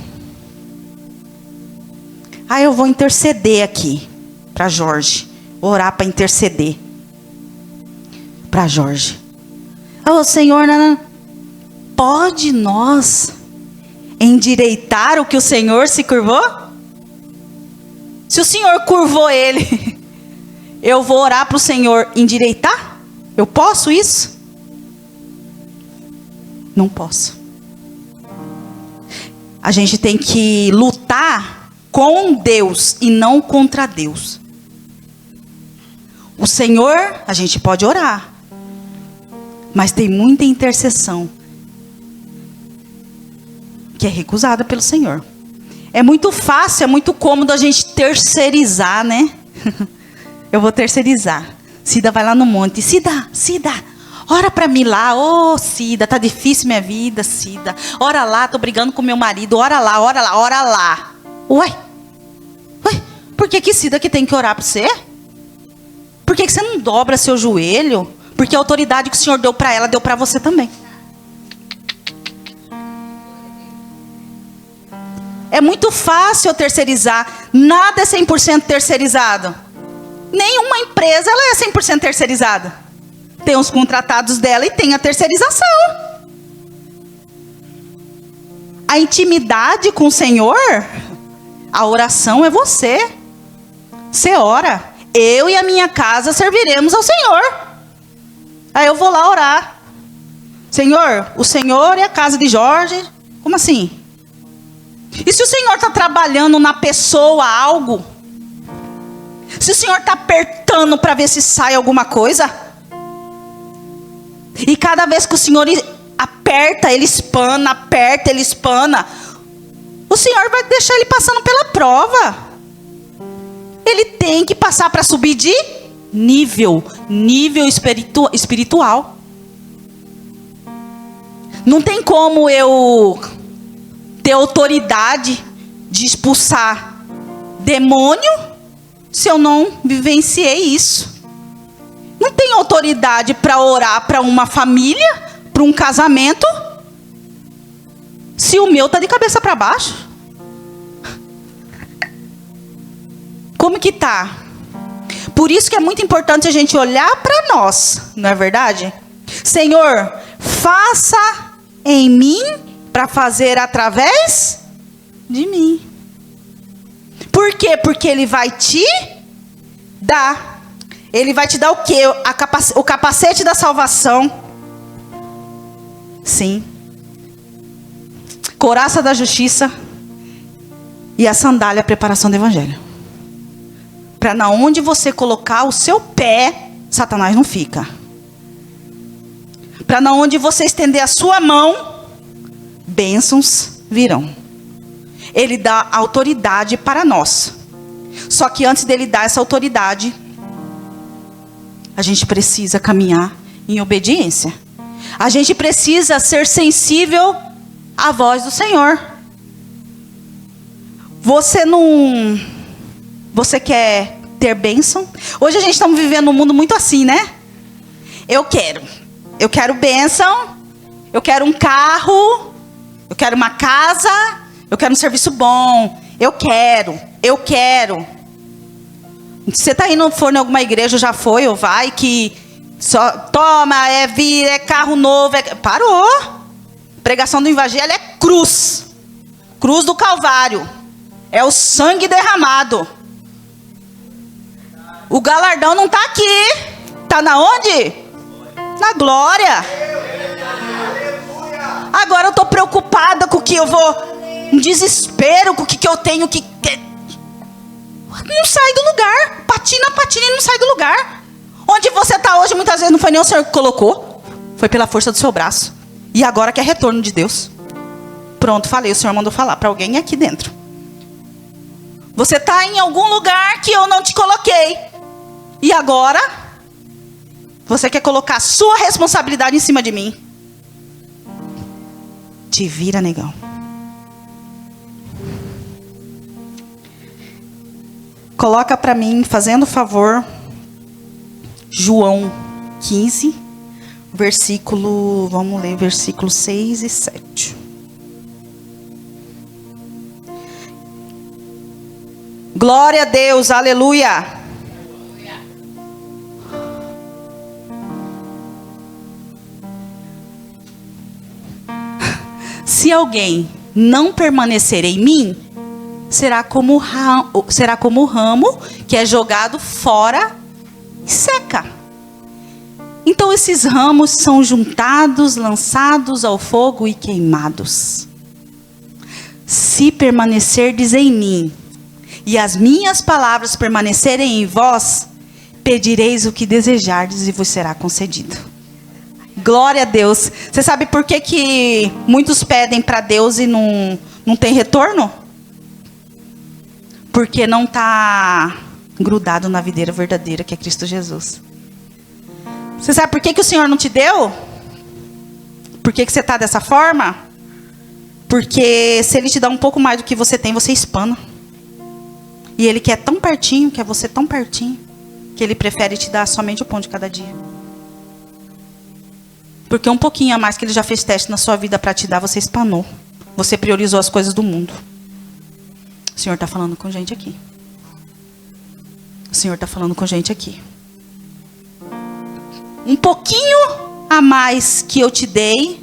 Eu vou interceder aqui para Jorge. Vou orar para interceder para Jorge. Senhor, não. Pode nós endireitar o que o Senhor se curvou? Se o Senhor curvou ele, eu vou orar para o Senhor endireitar? Eu posso isso? Não posso. A gente tem que lutar com Deus e não contra Deus. O Senhor, a gente pode orar, mas tem muita intercessão que é recusada pelo Senhor. É muito fácil, é muito cômodo a gente terceirizar, né? Eu vou terceirizar. Cida vai lá no monte. Cida, ora pra mim lá. Cida, tá difícil minha vida, Cida. Ora lá, tô brigando com meu marido. Ora lá. Ué, por que Cida que tem que orar pra você? Por que você não dobra seu joelho? Porque a autoridade que o Senhor deu pra ela, deu pra você também. É muito fácil eu terceirizar. Nada é 100% terceirizado. Nenhuma empresa ela é 100% terceirizada. Tem os contratados dela e tem a terceirização. A intimidade com o Senhor, a oração é você. Você ora. Eu e a minha casa serviremos ao Senhor. Aí eu vou lá orar. Senhor, o Senhor e a casa de Jorge. Como assim? E se o Senhor está trabalhando na pessoa algo? Se o Senhor está apertando para ver se sai alguma coisa? E cada vez que o Senhor aperta, ele espana. O Senhor vai deixar ele passando pela prova. Ele tem que passar para subir de nível espiritual. Não tem como eu ter autoridade de expulsar demônio se eu não vivenciei isso. Não tenho autoridade para orar para uma família, para um casamento, se o meu está de cabeça para baixo. Como que tá? Por isso que é muito importante a gente olhar para nós, não é verdade? Senhor, faça em mim para fazer através de mim. Por quê? Porque Ele vai te dar. Ele vai te dar o quê? O capacete da salvação. Sim. Couraça da justiça. E a sandália, a preparação do evangelho. Para na onde você colocar o seu pé, Satanás não fica. Para na onde você estender a sua mão, bênçãos virão. Ele dá autoridade para nós. Só que antes dele dar essa autoridade, a gente precisa caminhar em obediência. A gente precisa ser sensível à voz do Senhor. Você quer ter bênção? Hoje a gente está vivendo um mundo muito assim, né? Eu quero bênção. Eu quero um carro. Eu quero uma casa. Eu quero um serviço bom. Eu quero. Você está indo, for em alguma igreja, já foi ou vai, que só toma, é carro novo. Parou. Pregação do evangelho é cruz. Cruz do Calvário. É o sangue derramado. O galardão não está aqui. Está na onde? Na glória. Agora eu estou preocupada com o que eu vou... Um desespero com o que eu tenho que... Não sai do lugar. Patina e não sai do lugar. Onde você está hoje, muitas vezes não foi nem o Senhor que colocou. Foi pela força do seu braço. E agora quer retorno de Deus. Pronto, falei. O Senhor mandou falar para alguém aqui dentro. Você está em algum lugar que eu não te coloquei. E agora, você quer colocar a sua responsabilidade em cima de mim. Te vira, negão. Coloca para mim, fazendo favor, João 15, versículo, vamos ler, versículo 6 e 7. Glória a Deus, aleluia. Se alguém não permanecer em mim, será como o ramo que é jogado fora e seca. Então esses ramos são juntados, lançados ao fogo e queimados. Se permanecerdes em mim, e as minhas palavras permanecerem em vós, pedireis o que desejardes e vos será concedido. Glória a Deus. Você sabe por que muitos pedem para Deus e não tem retorno? Porque não está grudado na videira verdadeira, que é Cristo Jesus. Você sabe por que o Senhor não te deu? Por que você está dessa forma? Porque se Ele te dá um pouco mais do que você tem, você espana. E Ele quer tão pertinho, quer você tão pertinho, que Ele prefere te dar somente o pão de cada dia. Porque um pouquinho a mais que Ele já fez teste na sua vida para te dar, você espanou. Você priorizou as coisas do mundo. O Senhor está falando com gente aqui. O Senhor está falando com gente aqui. Um pouquinho a mais que eu te dei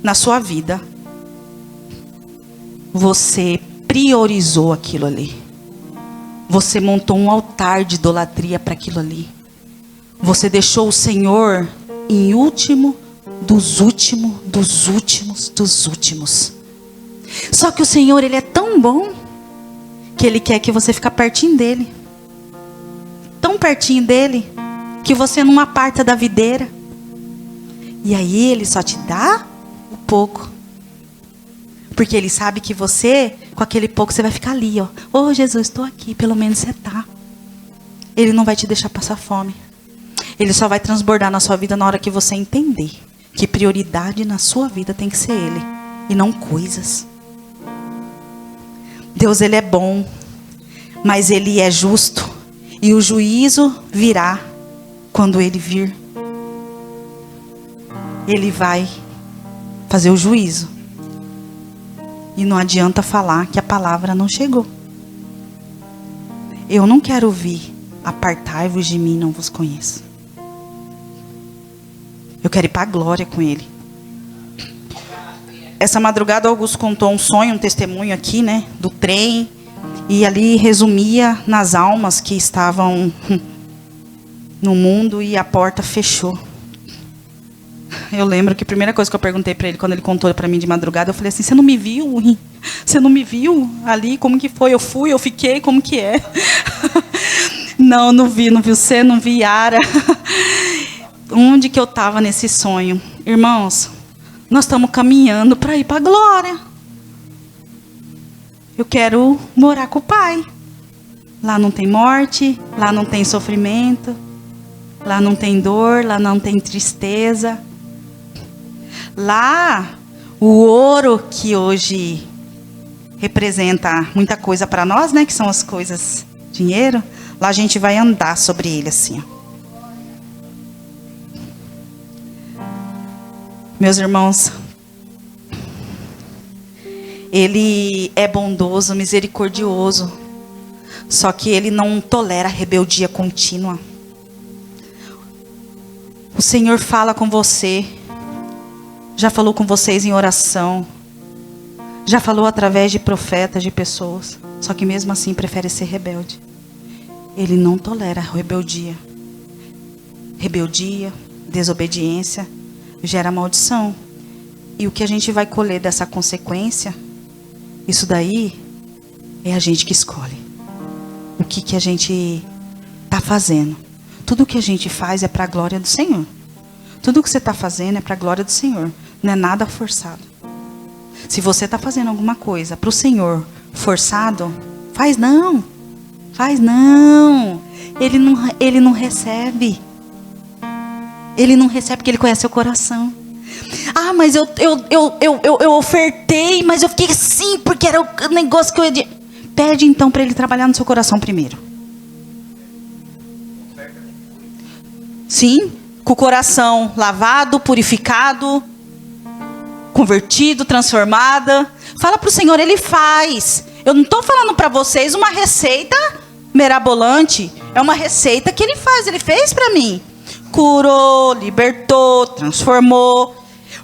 na sua vida, você priorizou aquilo ali. Você montou um altar de idolatria para aquilo ali. Você deixou o Senhor em último dos últimos, dos últimos, dos últimos. Só que o Senhor, Ele é tão bom que Ele quer que você fique pertinho dEle. Tão pertinho dEle que você não aparta da videira. E aí Ele só te dá um pouco. Porque Ele sabe que você, com aquele pouco, você vai ficar ali, ó. Oh, Jesus, estou aqui, pelo menos você está. Ele não vai te deixar passar fome. Ele só vai transbordar na sua vida na hora que você entender que prioridade na sua vida tem que ser Ele e não coisas. Deus, Ele é bom, mas Ele é justo. E o juízo virá quando Ele vir. Ele vai fazer o juízo. E não adianta falar que a palavra não chegou. Eu não quero ouvir: apartai-vos de mim, não vos conheço. Eu quero ir para a glória com Ele. Essa madrugada, Augusto contou um sonho, um testemunho aqui, né? Do trem. E ali resumia nas almas que estavam no mundo e a porta fechou. Eu lembro que a primeira coisa que eu perguntei para ele, quando ele contou para mim de madrugada, eu falei assim: você não me viu? Você não me viu ali? Como que foi? Eu fui, eu fiquei, como que é? Não vi você, não vi Yara. Onde que eu estava nesse sonho? Irmãos, nós estamos caminhando para ir para a glória. Eu quero morar com o Pai. Lá não tem morte, lá não tem sofrimento, lá não tem dor, lá não tem tristeza. Lá, o ouro que hoje representa muita coisa para nós, né? Que são as coisas, dinheiro. Lá a gente vai andar sobre ele assim, ó. Meus irmãos, Ele é bondoso, misericordioso. Só que Ele não tolera rebeldia contínua. O Senhor fala com você. Já falou com vocês em oração. Já falou através de profetas, de pessoas. Só que mesmo assim prefere ser rebelde. Ele não tolera rebeldia. Rebeldia, desobediência gera maldição. E o que a gente vai colher dessa consequência, isso daí é a gente que escolhe. O que a gente está fazendo. Tudo que a gente faz é para a glória do Senhor. Tudo que você está fazendo é para a glória do Senhor. Não é nada forçado. Se você está fazendo alguma coisa para o Senhor forçado, faz não. Faz não. Ele não recebe. Ele não recebe porque Ele conhece seu coração. Ah, mas eu ofertei, mas eu fiquei assim, porque era o negócio que eu ia... Pede então para Ele trabalhar no seu coração primeiro. Sim, com o coração lavado, purificado, convertido, transformada. Fala para o Senhor, Ele faz. Eu não estou falando para vocês uma receita mirabolante. É uma receita que Ele faz. Ele fez para mim. Curou, libertou, transformou.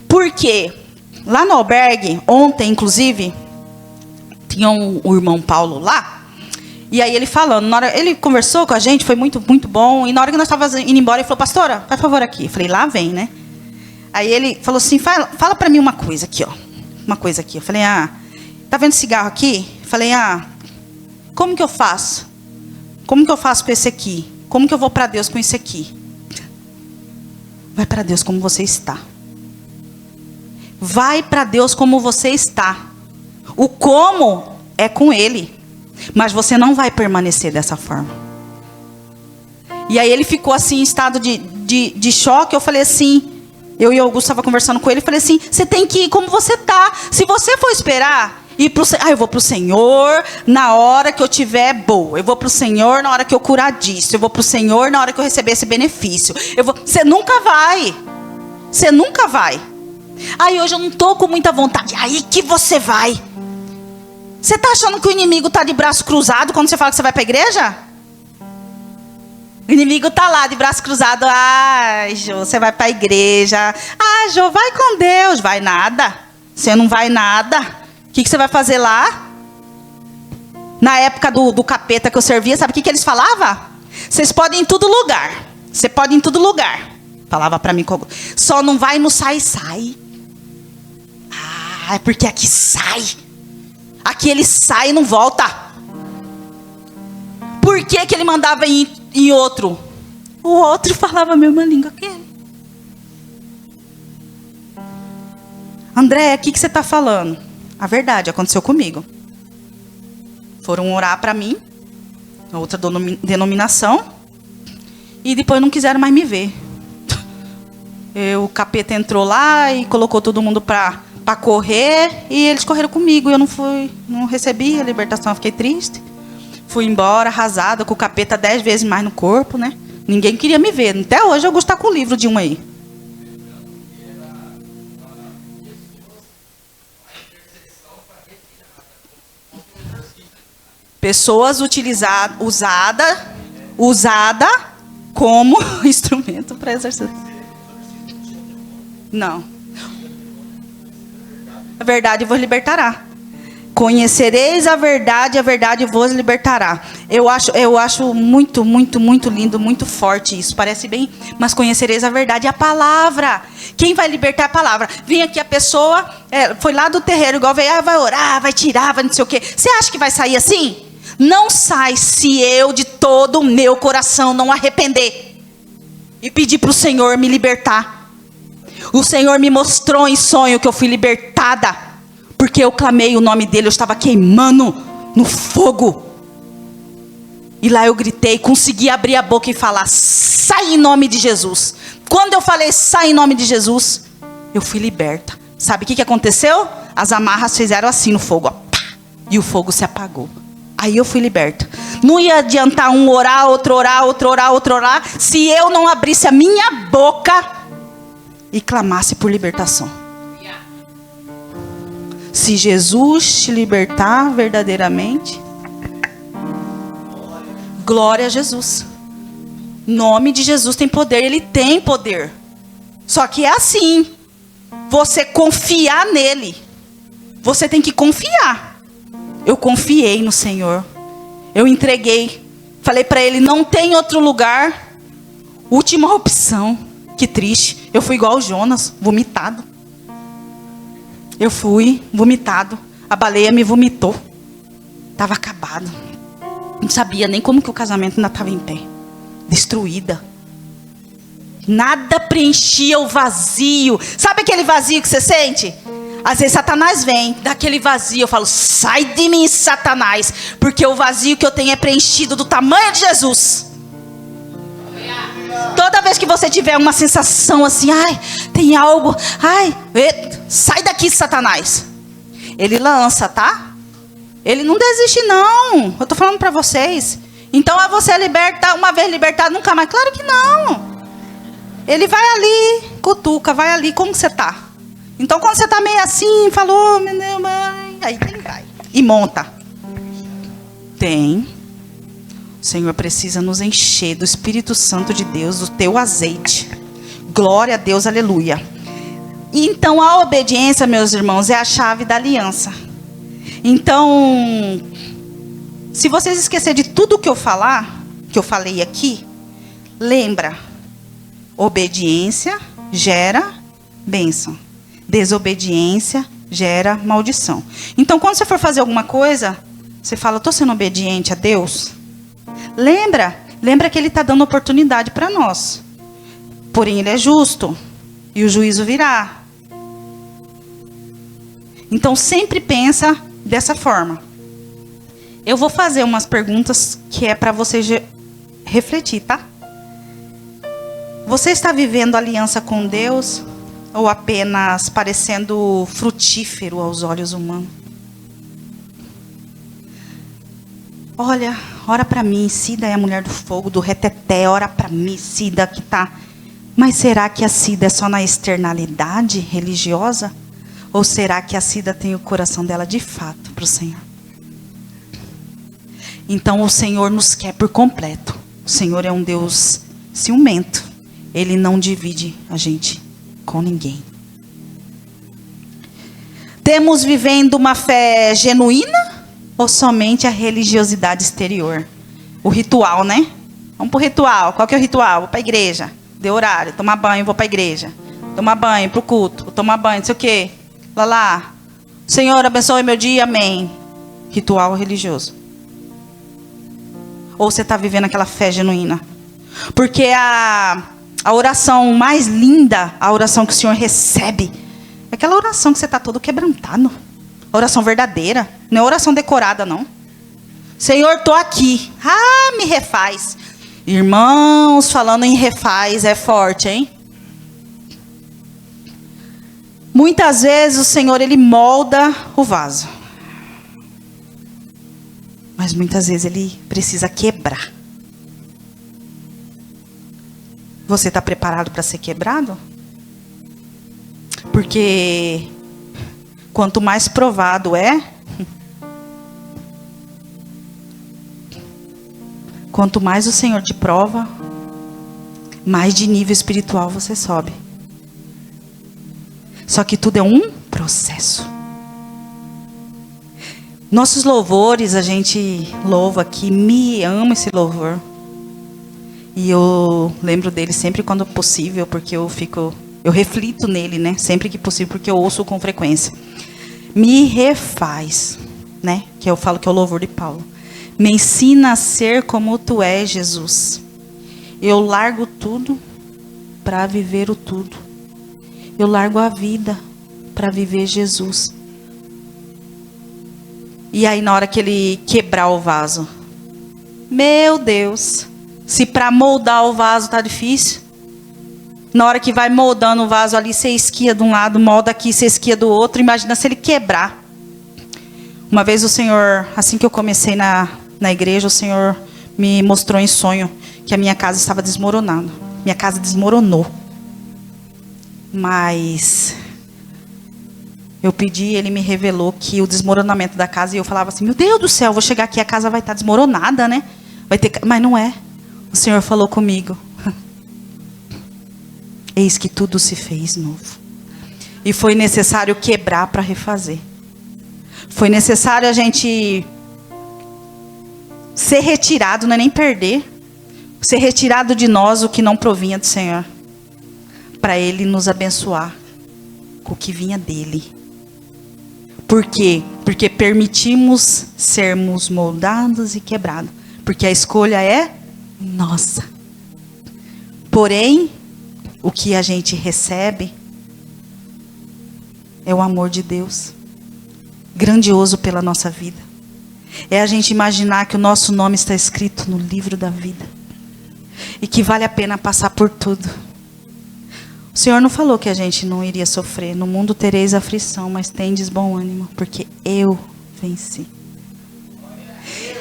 Por quê? Lá no albergue, ontem, inclusive, tinha o irmão Paulo lá. E aí ele falando, ele conversou com a gente, foi muito, muito bom. E na hora que nós estávamos indo embora, ele falou, pastora, faz favor aqui. Eu falei, lá vem, né? Aí ele falou assim, fala para mim uma coisa aqui, ó. Uma coisa aqui. Eu falei, tá vendo cigarro aqui? Eu falei, como que eu faço? Como que eu faço com esse aqui? Como que eu vou para Deus com esse aqui? Vai para Deus como você está. Vai para Deus como você está. O como é com Ele. Mas você não vai permanecer dessa forma. E aí ele ficou assim em estado de choque. Eu falei assim, eu e o Augusto estava conversando com ele. Eu falei assim, você tem que ir como você está. Se você for esperar, eu vou para o Senhor na hora que eu tiver boa. Eu vou para o Senhor na hora que eu curar disso. Eu vou para o Senhor na hora que eu receber esse benefício. Você nunca vai. Você nunca vai. Aí hoje eu não estou com muita vontade. Aí que você vai. Você está achando que o inimigo está de braço cruzado quando você fala que você vai para a igreja? O inimigo está lá de braço cruzado. Ai, Jô, você vai para a igreja. Ah, Jô, vai com Deus. Vai nada. Você não vai nada. O que você vai fazer lá? Na época do capeta que eu servia, sabe o que eles falavam? Vocês podem ir em todo lugar. Você pode ir em todo lugar. Falava para mim. Só não vai no sai-sai. Ah, é porque aqui sai. Aqui ele sai e não volta. Por que ele mandava ir em outro? O outro falava a mesma língua que ele. André, o que você está falando? A verdade, aconteceu comigo. Foram orar para mim, outra denominação, e depois não quiseram mais me ver. O capeta entrou lá e colocou todo mundo para correr, e eles correram comigo. Eu não fui, não recebi a libertação, eu fiquei triste. Fui embora, arrasada, com o capeta 10 vezes mais no corpo, né? Ninguém queria me ver. Até hoje eu gosto de estar com o livro de um aí. Pessoas usada como instrumento para exercer. Não. A verdade vos libertará. Conhecereis a verdade vos libertará. Eu acho muito, muito, muito lindo, muito forte isso. Parece bem, mas conhecereis a verdade, a palavra. Quem vai libertar a palavra? Vem aqui a pessoa, foi lá do terreiro, igual veio, vai orar, vai tirar, vai não sei o quê. Você acha que vai sair assim? Não sai se eu de todo o meu coração não arrepender e pedir para o Senhor me libertar. O Senhor me mostrou em sonho que eu fui libertada, porque eu clamei o nome dele, eu estava queimando no fogo. E lá eu gritei, consegui abrir a boca e falar, sai em nome de Jesus. Quando eu falei, sai em nome de Jesus, eu fui liberta. Sabe o que aconteceu? As amarras fizeram assim no fogo, ó, pá, e o fogo se apagou. Aí eu fui liberta. Não ia adiantar um orar, outro orar, outro orar, outro orar, se eu não abrisse a minha boca e clamasse por libertação. Se Jesus te libertar verdadeiramente, glória a Jesus. Nome de Jesus tem poder, ele tem poder. Só que é assim, você confiar nele. Você tem que confiar. Eu confiei no Senhor. Eu entreguei. Falei para ele, não tem outro lugar. Última opção. Que triste. Eu fui igual o Jonas, vomitado. Eu fui vomitado. A baleia me vomitou. Estava acabado. Não sabia nem como que o casamento ainda estava em pé. Destruída. Nada preenchia o vazio. Sabe aquele vazio que você sente? Às vezes Satanás vem, daquele vazio. Eu falo, sai de mim, Satanás. Porque o vazio que eu tenho é preenchido do tamanho de Jesus. Toda vez que você tiver uma sensação assim, ai, tem algo, ai, sai daqui, Satanás. Ele lança, tá? Ele não desiste, não. Eu tô falando pra vocês. Então é você libertar, uma vez libertado, nunca mais. Claro que não. Ele vai ali, cutuca, vai ali, como você tá? Então quando você tá meio assim, falou, meu Deus, mãe, aí ele vai. E monta. Tem. O Senhor precisa nos encher do Espírito Santo de Deus, do teu azeite. Glória a Deus, aleluia. E então a obediência, meus irmãos, é a chave da aliança. Então, se vocês esquecerem de tudo que eu falei aqui, lembra, obediência gera bênção. Desobediência gera maldição. Então, quando você for fazer alguma coisa, você fala, estou sendo obediente a Deus? Lembra que Ele está dando oportunidade para nós. Porém, Ele é justo. E o juízo virá. Então, sempre pensa dessa forma. Eu vou fazer umas perguntas que é para você refletir, tá? Você está vivendo aliança com Deus ou apenas parecendo frutífero aos olhos humanos? Olha, ora para mim, Cida é a mulher do fogo, do reteté, ora para mim, Cida que tá. Mas será que a Cida é só na externalidade religiosa? Ou será que a Cida tem o coração dela de fato para o Senhor? Então o Senhor nos quer por completo. O Senhor é um Deus ciumento. Ele não divide a gente com ninguém. Temos vivendo uma fé genuína ou somente a religiosidade exterior? O ritual, né? Vamos pro ritual. Qual que é o ritual? Vou para a igreja. Deu horário. Tomar banho, vou para a igreja. Tomar banho, pro culto. Vou tomar banho, não sei o quê. Lá. Senhor, abençoe meu dia, amém. Ritual religioso. Ou você está vivendo aquela fé genuína? Porque a oração mais linda, a oração que o Senhor recebe, é aquela oração que você está todo quebrantado. A oração verdadeira. Não é oração decorada, não. Senhor, estou aqui. Ah, me refaz. Irmãos, falando em refaz, é forte, hein? Muitas vezes o Senhor, Ele molda o vaso. Mas muitas vezes Ele precisa quebrar. Você está preparado para ser quebrado? Porque quanto mais provado quanto mais o Senhor te prova, mais de nível espiritual você sobe. Só que tudo é um processo. Nossos louvores, a gente louva aqui, me ama esse louvor. E eu lembro dele sempre quando possível, porque eu reflito nele, né? Sempre que possível, porque eu ouço com frequência. Me refaz, né? Que eu falo que é o louvor de Paulo. Me ensina a ser como tu és, Jesus. Eu largo tudo para viver o tudo. Eu largo a vida para viver Jesus. E aí na hora que Ele quebrar o vaso, meu Deus, se para moldar o vaso tá difícil, na hora que vai moldando o vaso ali, você esquia de um lado, molda aqui, você esquia do outro, imagina se Ele quebrar. Uma vez o Senhor, assim que eu comecei na igreja, o Senhor me mostrou em sonho que a minha casa estava desmoronando. Minha casa desmoronou. Mas eu pedi, Ele me revelou que o desmoronamento da casa, e eu falava assim, meu Deus do céu, vou chegar aqui, a casa vai estar desmoronada, né? Mas não é. O Senhor falou comigo. Eis que tudo se fez novo. E foi necessário quebrar para refazer. Foi necessário a gente ser retirado, não é nem perder. Ser retirado de nós o que não provinha do Senhor. Para Ele nos abençoar com o que vinha dEle. Por quê? Porque permitimos sermos moldados e quebrados. Porque a escolha é nossa. Porém, o que a gente recebe é o amor de Deus, grandioso pela nossa vida. É a gente imaginar que o nosso nome está escrito no livro da vida e que vale a pena passar por tudo. O Senhor não falou que a gente não iria sofrer. No mundo tereis aflição, mas tendes bom ânimo, porque eu venci.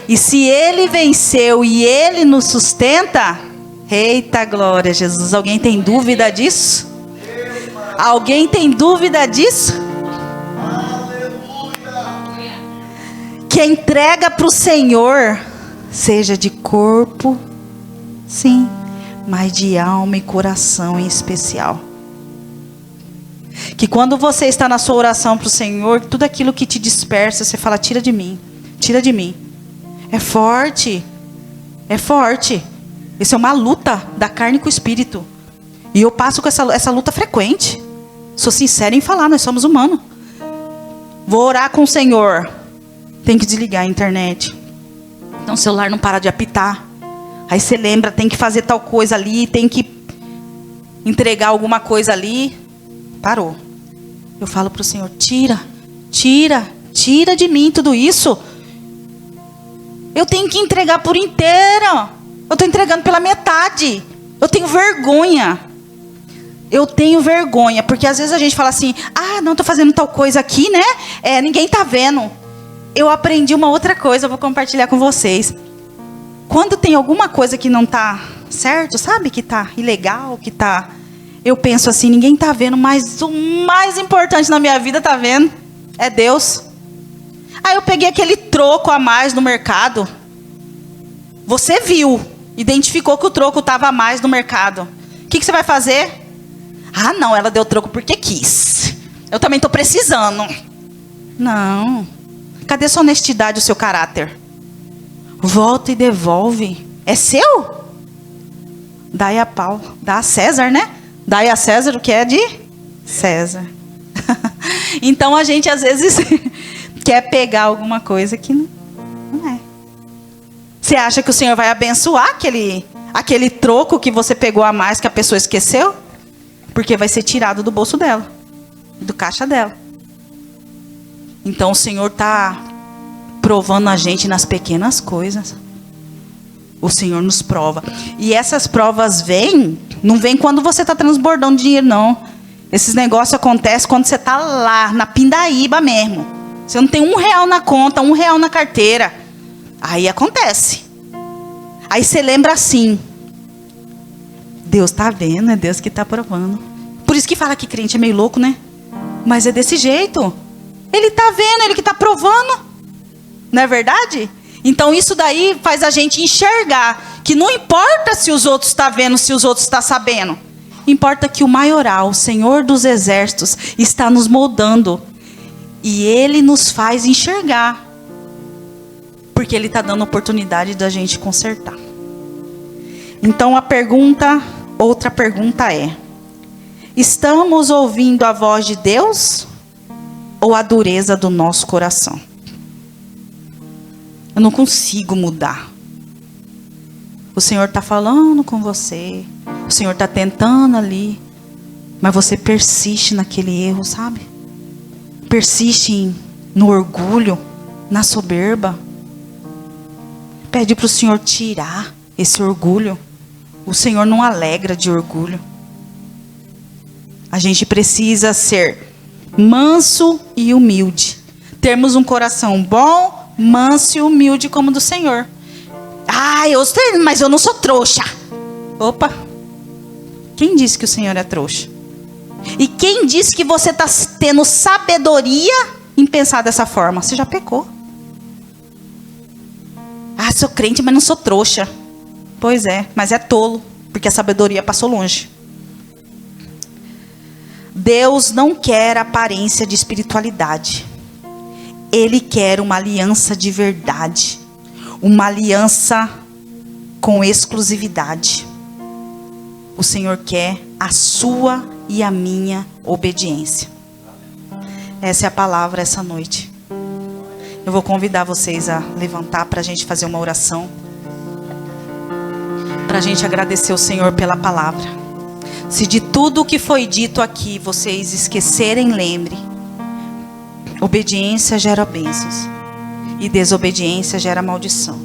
E se Ele venceu e Ele nos sustenta, eita glória, Jesus. Alguém tem dúvida disso? Alguém tem dúvida disso? Que a entrega para o Senhor seja de corpo, sim, mas de alma e coração em especial. Que quando você está na sua oração para o Senhor, tudo aquilo que te dispersa, você fala, tira de mim, tira de mim. É forte, é forte. Isso é uma luta da carne com o espírito. E eu passo com essa luta frequente. Sou sincera em falar, nós somos humanos. Vou orar com o Senhor. Tem que desligar a internet. Então o celular não para de apitar. Aí você lembra, tem que fazer tal coisa ali, tem que entregar alguma coisa ali. Parou. Eu falo para o Senhor, tira de mim tudo isso. Eu tenho que entregar por inteiro. Eu estou entregando pela metade. Eu tenho vergonha. Porque às vezes a gente fala assim, não, estou fazendo tal coisa aqui, né? Ninguém está vendo. Eu aprendi uma outra coisa, eu vou compartilhar com vocês. Quando tem alguma coisa que não está certo, sabe? Que está ilegal, que está... Eu penso assim, ninguém está vendo, mas o mais importante na minha vida está vendo. É Deus. Aí eu peguei aquele troco a mais no mercado. Você viu, identificou que o troco estava a mais no mercado. O que você vai fazer? Não, ela deu troco porque quis. Eu também estou precisando. Não. Cadê sua honestidade, o seu caráter? Volta e devolve. É seu? Dai a pau. Dá a César, né? Dai a César o que é de César. Então a gente às vezes quer pegar alguma coisa que não é. Você acha que o Senhor vai abençoar aquele troco que você pegou a mais que a pessoa esqueceu? Porque vai ser tirado do bolso dela, do caixa dela. Então o Senhor está provando a gente nas pequenas coisas. O Senhor nos prova. E essas provas não vêm quando você está transbordando dinheiro, não. Esses negócios acontecem quando você está lá, na pindaíba mesmo. Você não tem R$1 na conta, R$1 na carteira. Aí acontece. Aí você lembra assim. Deus está vendo, é Deus que está provando. Por isso que fala que crente é meio louco, né? Mas é desse jeito. Ele está vendo, ele que está provando. Não é verdade? Então isso daí faz a gente enxergar que não importa se os outros estão vendo, se os outros estão sabendo. Importa que o maioral, o Senhor dos Exércitos, está nos moldando. E Ele nos faz enxergar. Porque Ele está dando oportunidade da gente consertar. Então outra pergunta é: estamos ouvindo a voz de Deus ou a dureza do nosso coração? Eu não consigo mudar. O Senhor está falando com você. O Senhor está tentando ali. Mas você persiste naquele erro, sabe? Persiste no orgulho, na soberba. Pede para o Senhor tirar esse orgulho. O Senhor não alegra de orgulho. A gente precisa ser manso e humilde. Termos um coração bom, manso e humilde como o do Senhor. Mas eu não sou trouxa. Opa. Quem disse que o Senhor é trouxa? E quem disse que você está tendo sabedoria em pensar dessa forma? Você já pecou. Sou crente, mas não sou trouxa. Pois é, mas é tolo, porque a sabedoria passou longe. Deus não quer aparência de espiritualidade. Ele quer uma aliança de verdade. Uma aliança com exclusividade. O Senhor quer a sua e a minha obediência. Essa é a palavra essa noite. Eu vou convidar vocês a levantar para a gente fazer uma oração. Para a gente agradecer o Senhor pela palavra. Se de tudo o que foi dito aqui vocês esquecerem, lembre. Obediência gera bênçãos. E desobediência gera maldição.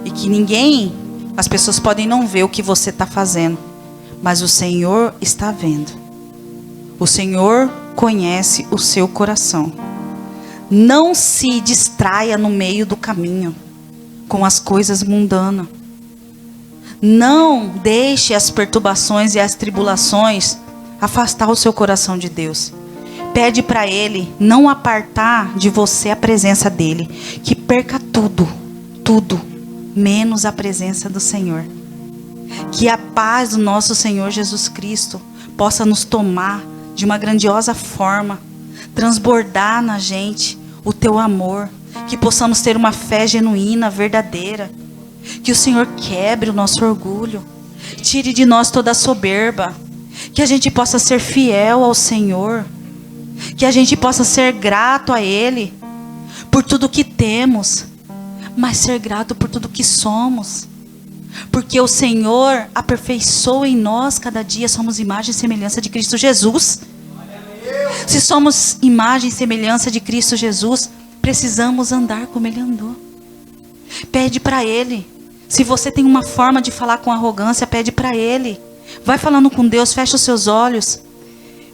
E que ninguém, as pessoas podem não ver o que você está fazendo. Mas o Senhor está vendo. O Senhor conhece o seu coração. Não se distraia no meio do caminho com as coisas mundanas. Não deixe as perturbações e as tribulações afastar o seu coração de Deus. Pede para Ele não apartar de você a presença dEle. Que perca tudo, tudo, menos a presença do Senhor. Que a paz do nosso Senhor Jesus Cristo possa nos tomar de uma grandiosa forma. Transbordar na gente o teu amor. Que possamos ter uma fé genuína, verdadeira. Que o Senhor quebre o nosso orgulho. Tire de nós toda a soberba. Que a gente possa ser fiel ao Senhor. Que a gente possa ser grato a Ele. Por tudo que temos. Mas ser grato por tudo que somos. Porque o Senhor aperfeiçoa em nós cada dia. Somos imagem e semelhança de Cristo Jesus. Se somos imagem e semelhança de Cristo Jesus, precisamos andar como Ele andou. Pede para Ele. Se você tem uma forma de falar com arrogância, pede para Ele. Vai falando com Deus, fecha os seus olhos.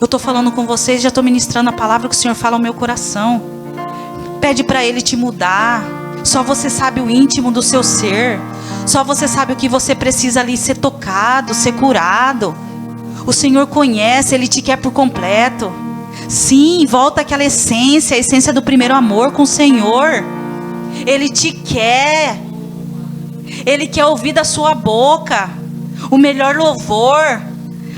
Eu estou falando com vocês, já estou ministrando a palavra que o Senhor fala ao meu coração. Pede para Ele te mudar. Só você sabe o íntimo do seu ser. Só você sabe o que você precisa ali ser tocado, ser curado. O Senhor conhece, Ele te quer por completo. Sim, volta àquela essência, a essência do primeiro amor com o Senhor. Ele te quer. Ele quer ouvir da sua boca o melhor louvor,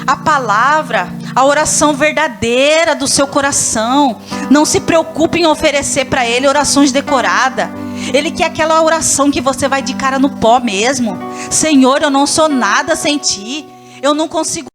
a palavra, a oração verdadeira do seu coração. Não se preocupe em oferecer para Ele orações decoradas. Ele quer aquela oração que você vai de cara no pó mesmo. Senhor, eu não sou nada sem Ti. Eu não consigo